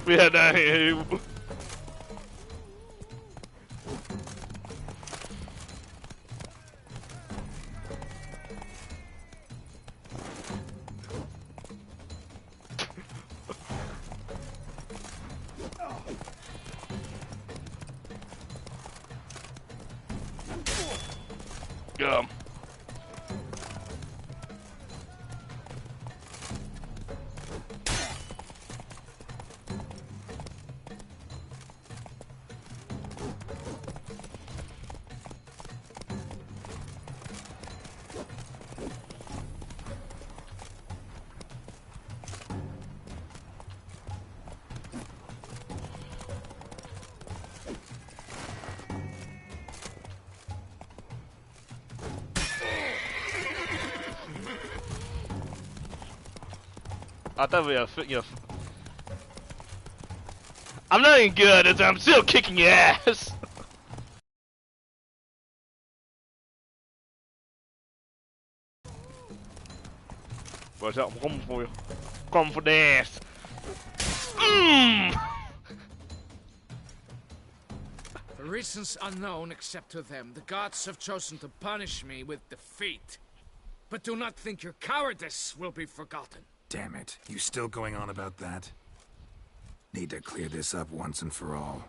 We had that here. Gum. I thought we were, I'm not even good as I'm still kicking your ass. What's up? I'm coming for you. Come for the ass. For reasons unknown except to them, the gods have chosen to punish me with defeat. But do not think your cowardice will be forgotten. Damn it. You still going on about that? Need to clear this up once and for all.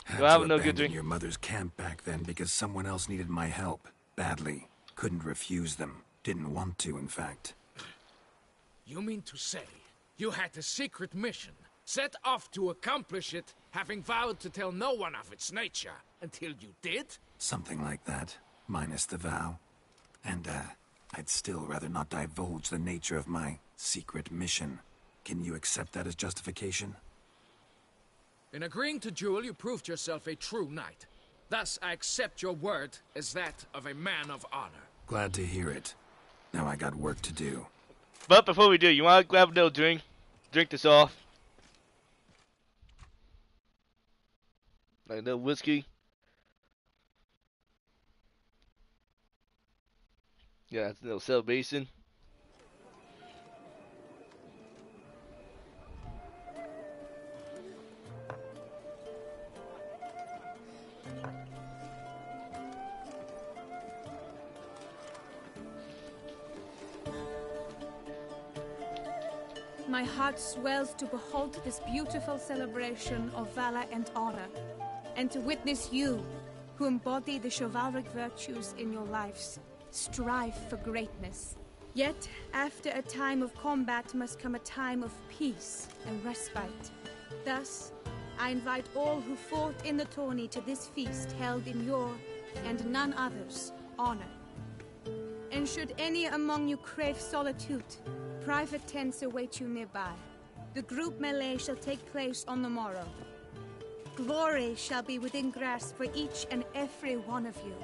Had to abandon your mother's camp back then because someone else needed my help. Badly. Couldn't refuse them. Didn't want to, in fact. You mean to say you had a secret mission, set off to accomplish it, having vowed to tell no one of its nature, until you did? Something like that, minus the vow. And, I'd still rather not divulge the nature of my secret mission. Can you accept that as justification? In agreeing to duel, you proved yourself a true knight. Thus, I accept your word as that of a man of honor. Glad to hear it. Now I got work to do. But before we do, you want to grab a little drink? Drink this off. Like a little whiskey. Yeah, it's a little celebration. My heart swells to behold this beautiful celebration of valor and honor, and to witness you, who embody the chivalric virtues in your lives, strive for greatness. Yet, after a time of combat must come a time of peace and respite. Thus, I invite all who fought in the tourney to this feast held in your, and none other's, honor. And should any among you crave solitude, private tents await you nearby. The group melee shall take place on the morrow. Glory shall be within grasp for each and every one of you.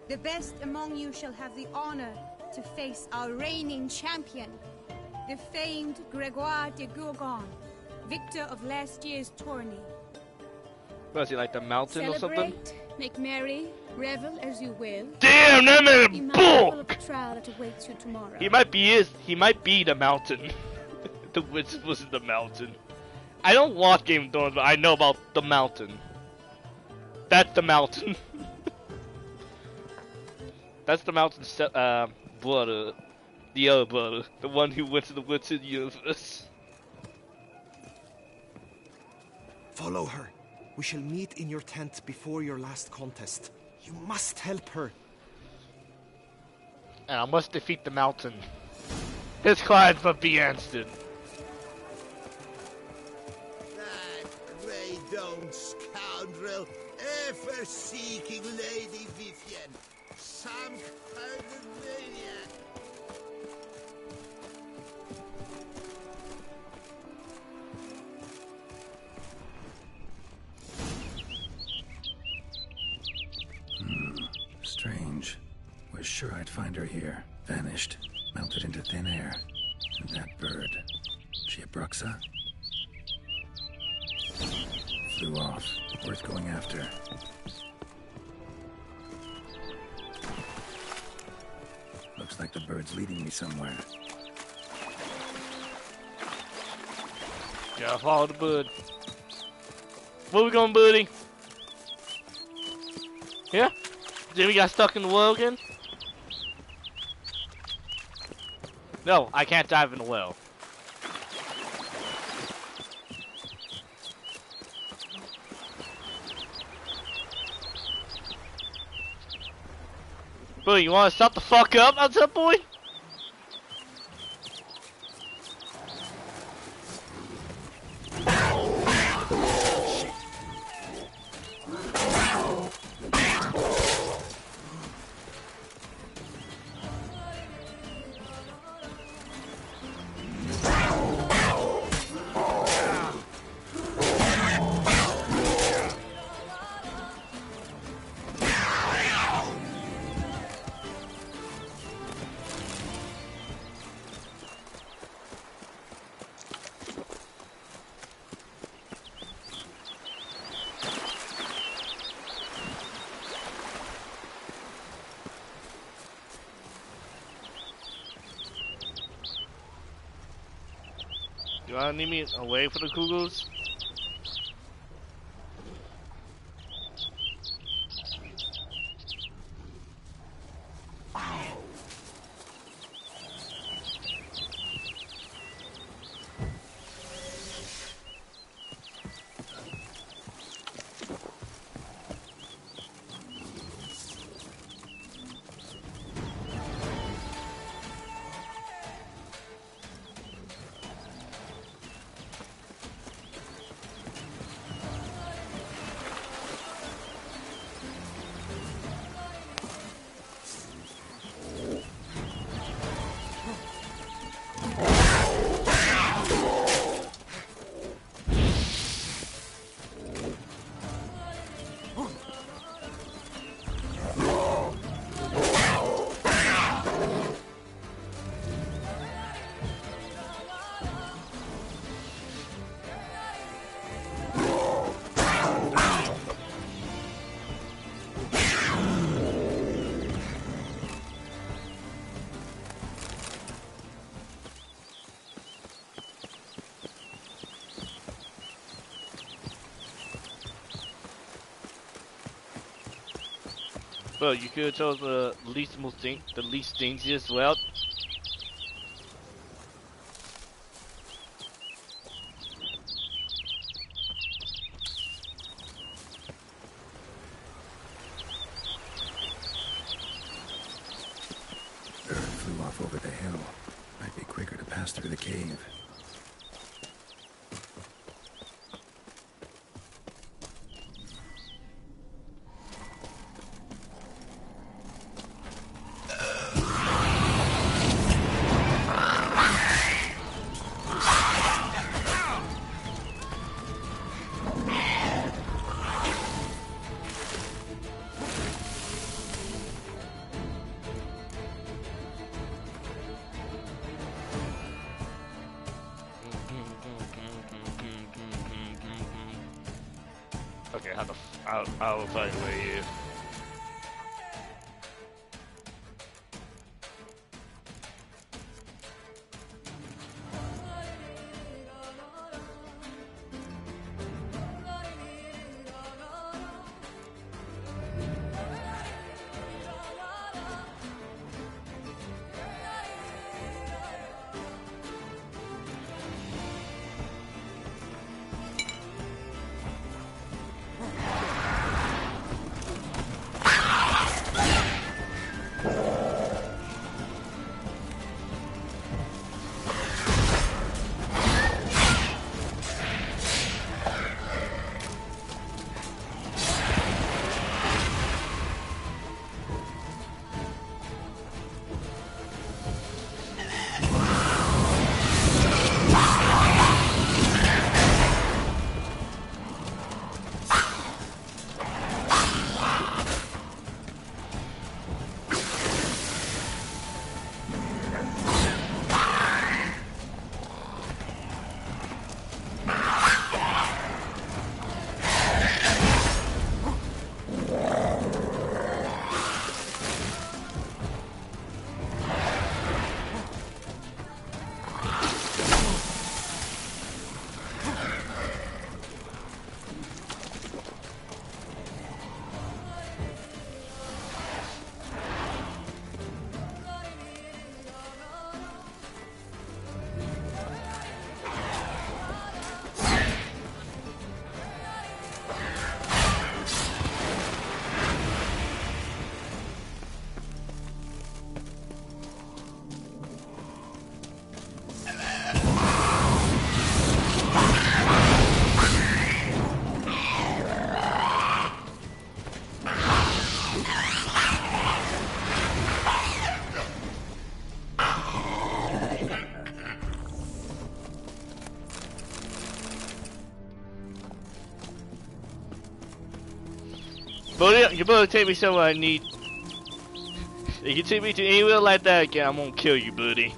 The best among you shall have the honor to face our reigning champion, the famed Gregoire de Gourgon, victor of last year's tourney. Was he like the mountain or something? Make merry, revel as you will. Damn, that man bull! The trial that awaits you tomorrow. He might be the mountain. The witch was the mountain. I don't watch Game of Thrones, but I know about the mountain. That's the mountain. That's the mountain's brother. The other brother. The one who went to the Witcher universe. Follow her. We shall meet in your tent before your last contest. You must help her. And I must defeat the mountain. His crimes must be answered. That grey domed scoundrel, ever seeking Lady Vivienne. Some kind of maniac. Strange. Was sure I'd find her here. Vanished. Melted into thin air. And that bird. She a Bruxa? Flew off. Worth going after. Looks like the bird's leading me somewhere. Yeah, follow the bird. Where we going, buddy? Here? Jimmy got stuck in the well again? No, I can't dive in the well. Boy, you wanna stop the fuck up on some point? Do I need me away from the Kugels? Bro, you could have chose the least dangerous route. Bird flew off over the hill. Might be quicker to pass through the cave. Okay, I will find a way here. Buddy, you better take me somewhere I need. If you take me to anywhere like that again, I'm gonna kill you, buddy.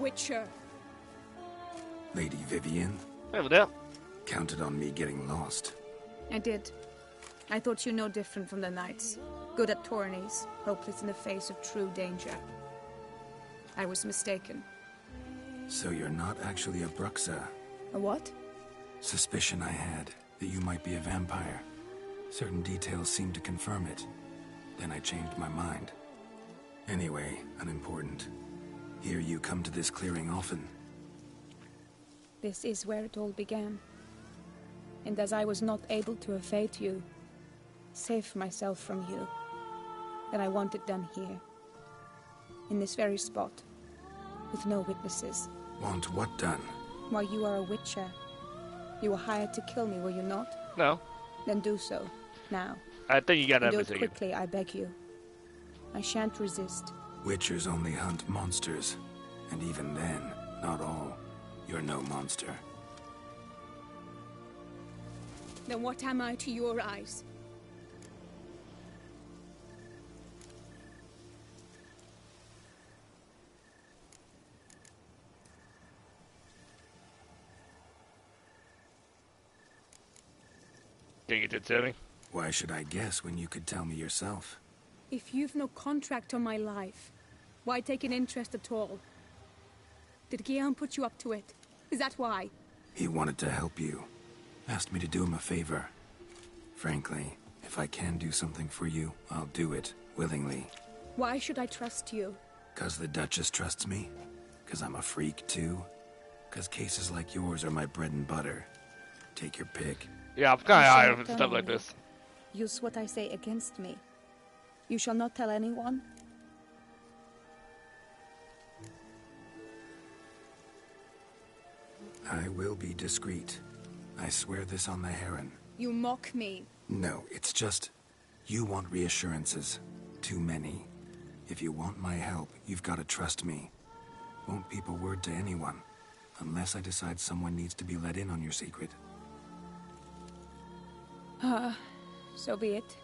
Witcher. Lady Vivian? Hey, what up? Counted on me getting lost. I did. I thought you no different from the knights. Good at tourneys, hopeless in the face of true danger. I was mistaken. So you're not actually a Bruxa? A what? Suspicion I had, that you might be a vampire. Certain details seemed to confirm it. Then I changed my mind. Anyway, unimportant. Here you come to this clearing often. This is where it all began. And as I was not able to evade you, save myself from you, then I want it done here. In this very spot. With no witnesses. Want what done? Why, you are a Witcher. You were hired to kill me, were you not? No. Then do so. Now. I think you got and everything. Do it quickly, I beg you. I shan't resist. Witchers only hunt monsters. And even then, not all. You're no monster. Then what am I to your eyes? Think you did something? Why should I guess when you could tell me yourself? If you've no contract on my life, why take an interest at all? Did Guillaume put you up to it? Is that why? He wanted to help you. Asked me to do him a favor. Frankly, if I can do something for you, I'll do it, willingly. Why should I trust you? 'Cause the Duchess trusts me? 'Cause I'm a freak, too? 'Cause cases like yours are my bread and butter. Take your pick. Yeah, I'm kind of high on stuff like this. Use what I say against me. You shall not tell anyone? I will be discreet. I swear this on the Heron. You mock me. No, it's just... You want reassurances. Too many. If you want my help, you've got to trust me. Won't peep a word to anyone. Unless I decide someone needs to be let in on your secret. So be it.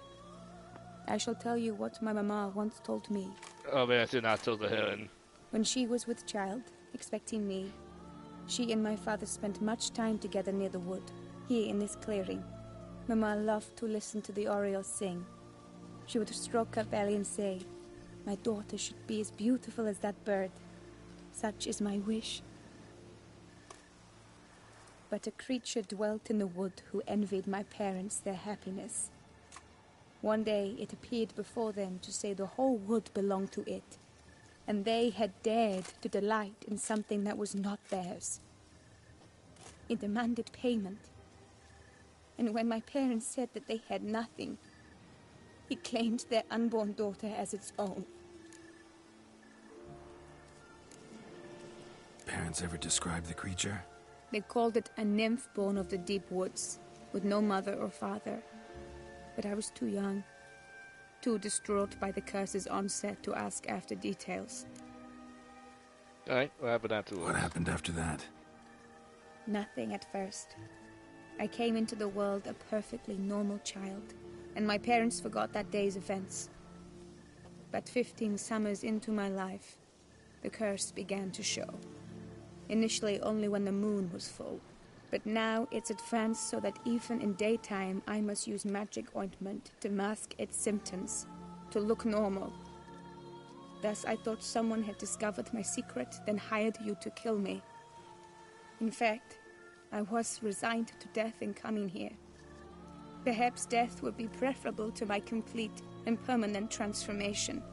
I shall tell you what my mama once told me. Oh man, I did not tell the Heron. When she was with child, expecting me, she and my father spent much time together near the wood, here in this clearing. Mama loved to listen to the orioles sing. She would stroke her belly and say, "My daughter should be as beautiful as that bird. Such is my wish." But a creature dwelt in the wood who envied my parents their happiness. One day it appeared before them to say the whole wood belonged to it, and they had dared to delight in something that was not theirs. It demanded payment. And when my parents said that they had nothing, it claimed their unborn daughter as its own. Parents ever describe the creature? They called it a nymph born of the deep woods, with no mother or father. But I was too young, too distraught by the curse's onset to ask after details. Alright, what happened afterwards? What happened after that? Nothing at first. I came into the world a perfectly normal child, and my parents forgot that day's events. But 15 summers into my life, the curse began to show. Initially only when the moon was full, but now it's advanced so that even in daytime I must use magic ointment to mask its symptoms, to look normal. Thus I thought someone had discovered my secret, then hired you to kill me. In fact, I was resigned to death in coming here. Perhaps death would be preferable to my complete and permanent transformation,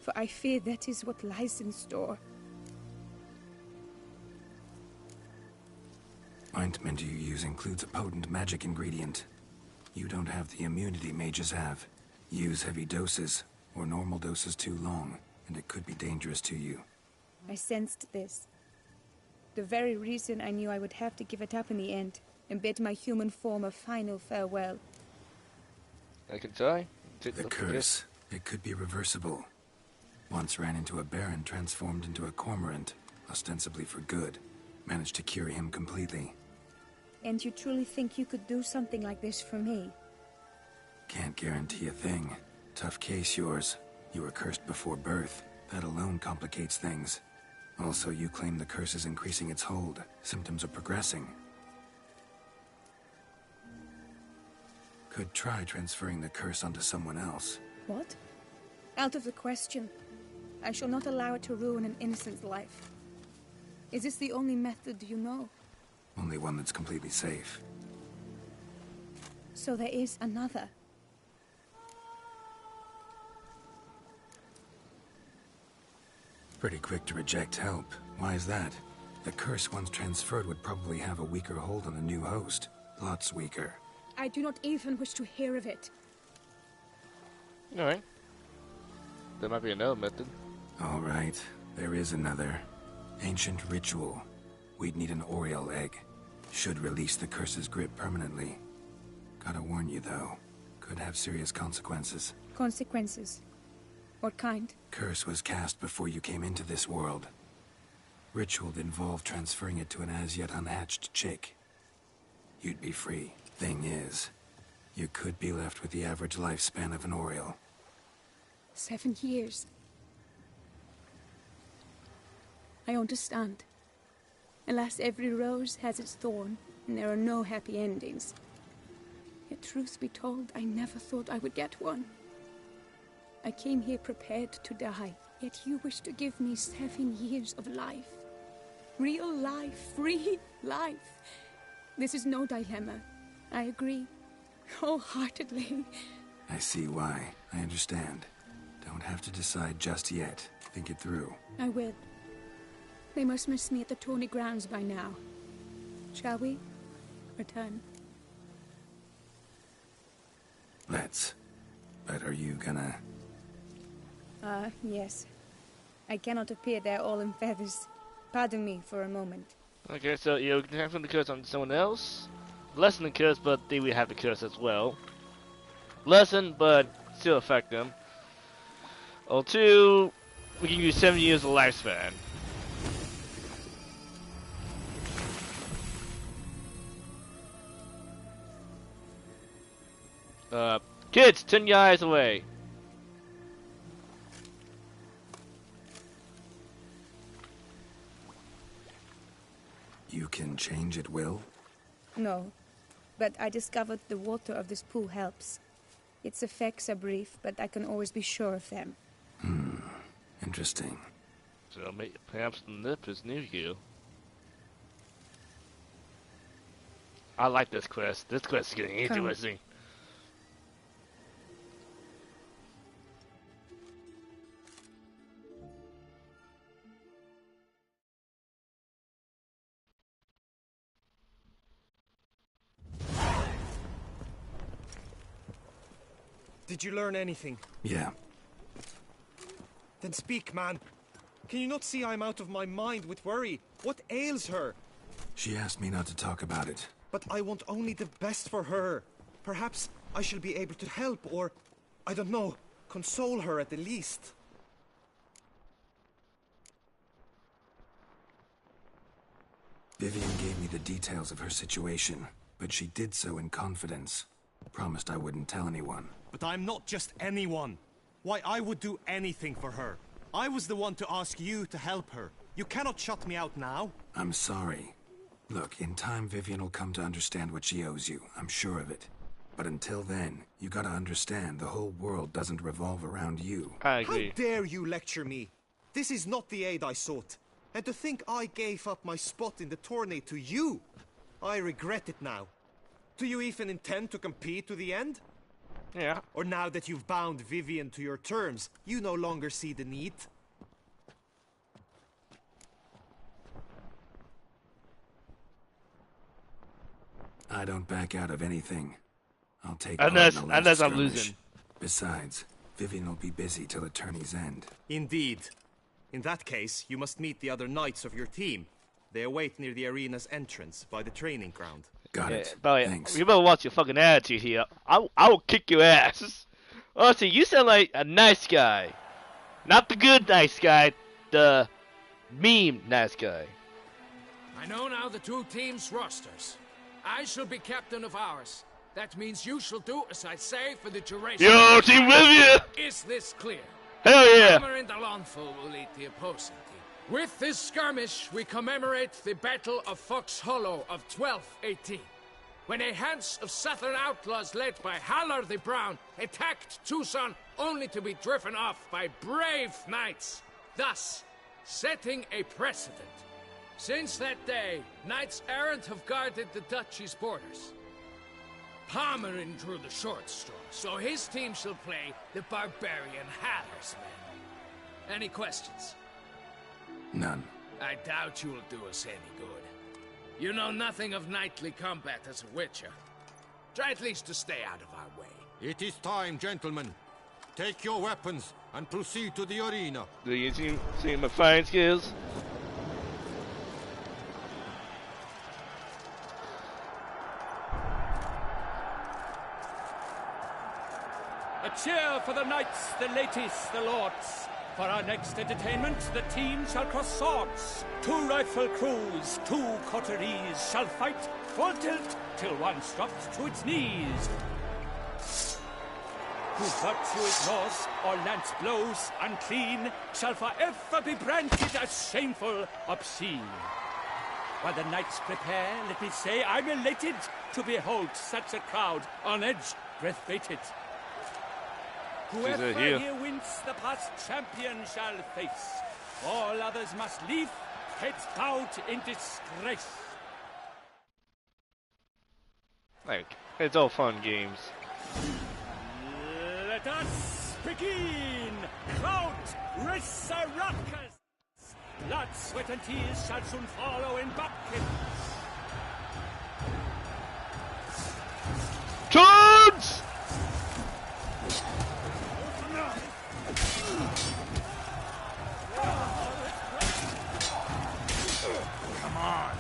for I fear that is what lies in store. Ointment you use includes a potent magic ingredient. You don't have the immunity mages have. Use heavy doses, or normal doses too long, and it could be dangerous to you. I sensed this. The very reason I knew I would have to give it up in the end, and bid my human form a final farewell. I can try. The curse, it could be reversible. Once ran into a baron transformed into a cormorant, ostensibly for good. Managed to cure him completely. And you truly think you could do something like this for me? Can't guarantee a thing. Tough case, yours. You were cursed before birth. That alone complicates things. Also, you claim the curse is increasing its hold. Symptoms are progressing. Could try transferring the curse onto someone else. What? Out of the question. I shall not allow it to ruin an innocent's life. Is this the only method you know? Only one that's completely safe. So there is another. Pretty quick to reject help. Why is that? The curse once transferred would probably have a weaker hold on the new host. Lots weaker. I do not even wish to hear of it. Alright. There might be another method. Alright, there is another. Ancient ritual. We'd need an Oriole egg. Should release the curse's grip permanently. Gotta warn you though, could have serious consequences. Consequences? What kind? Curse was cast before you came into this world. Ritual involved transferring it to an as-yet unhatched chick. You'd be free. Thing is, you could be left with the average lifespan of an Oriole. 7 years. I understand. Alas, every rose has its thorn, and there are no happy endings. Yet truth be told, I never thought I would get one. I came here prepared to die, yet you wish to give me 7 years of life. Real life, free life. This is no dilemma. I agree, wholeheartedly. I see why. I understand. Don't have to decide just yet. Think it through. I will. They must miss me at the tourney grounds by now. Shall we return? Let's. But are you gonna... Yes. I cannot appear there all in feathers. Pardon me for a moment. Okay, so you can transfer the curse on someone else. Lessen the curse, but they will have the curse as well. Lessen, but still affect them. Or 2, we can use 7 years of lifespan. Kids, turn your eyes away. You can change at will? No, but I discovered the water of this pool helps. Its effects are brief, but I can always be sure of them. Interesting. So perhaps the nip is near you. I like this quest. This quest is getting interesting. Did you learn anything? Yeah. Then speak, man. Can you not see I'm out of my mind with worry? What ails her? She asked me not to talk about it. But I want only the best for her. Perhaps I shall be able to help, or, I don't know, console her at the least. Vivian gave me the details of her situation, but she did so in confidence. Promised I wouldn't tell anyone. But I'm not just anyone. Why, I would do anything for her. I was the one to ask you to help her. You cannot shut me out now. I'm sorry. Look, in time Vivian will come to understand what she owes you. I'm sure of it. But until then, you gotta understand the whole world doesn't revolve around you. I agree. How dare you lecture me? This is not the aid I sought. And to think I gave up my spot in the tourney to you, I regret it now. Do you even intend to compete to the end? Yeah. Or now that you've bound Vivian to your terms, you no longer see the need? I don't back out of anything. I'll take unless I'm losing. losing. Besides, Vivian will be busy till the tourney's end. Indeed. In that case, you must meet the other knights of your team. They await near the arena's entrance by the training ground. Got it. But Thanks. you better watch your fucking attitude here. I will kick your ass. Honestly, you sound like a nice guy. Not the good nice guy, the meme nice guy. I know now the 2 teams' rosters. I shall be captain of ours. That means you shall do as I say for the duration. Yo, Team Vivian! Is this clear? Hell yeah! Hammer and Alonso will lead the opposing team. With this skirmish, we commemorate the Battle of Fox Hollow of 1218, when a hands of southern outlaws led by Halar the Brown attacked Tucson only to be driven off by brave knights, thus setting a precedent. Since that day, knights errant have guarded the duchy's borders. Palmerin drew the short straw, so his team shall play the barbarian Haller's men. Any questions? None. I doubt you will do us any good. You know nothing of knightly combat as a witcher. Try at least to stay out of our way. It is time, gentlemen. Take your weapons and proceed to the arena. Do you see my fighting skills? A cheer for the knights, the ladies, the lords. For our next entertainment, the team shall cross swords. 2 rifle crews, 2 coteries shall fight full tilt till one's dropped to its knees. Who virtue ignores or lance blows unclean shall forever be branded as shameful, obscene. While the knights prepare, let me say I'm elated to behold such a crowd on edge, breath bated. Whoever here wins the past champion shall face. All others must leave, heads bowed in disgrace. Like, it's all fun games. Let us begin! Count Resurrectus! Blood, sweat, and tears shall soon follow in buckets. Charge! Come on.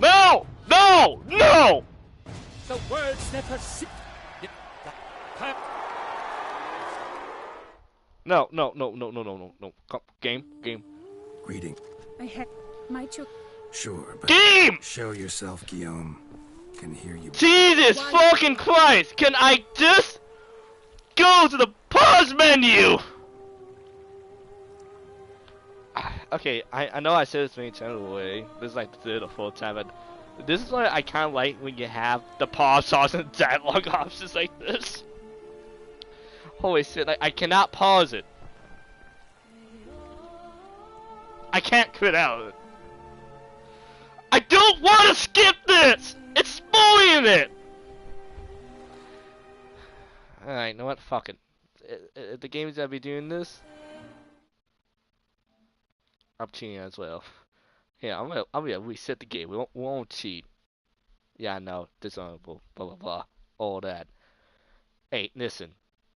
No! No! No! The words never sit. No. Come, game. Greeting. I had my children. Sure, but Game! show yourself, Guillaume. Can hear you. Jesus fucking Christ! Can I just go to the pause menu? Okay, I know I said this many times away. This is like the third or fourth time, but this is why I kind of like when you have the pause and dialogue options like this. Holy shit, I cannot pause it. I can't quit out. I don't want to skip this! It's spoiling it! Alright, you know what? Fuck it. If the game's gonna be doing this, I'm cheating as well. Yeah, I'm gonna reset the game. We won't cheat. Yeah, I know. Dishonorable. Blah blah blah. All that. Hey, listen.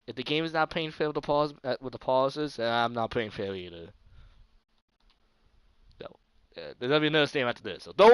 If the game is not playing fair with the pause with the pauses, then I'm not playing fair either. No. There's gonna be another stream after this, so don't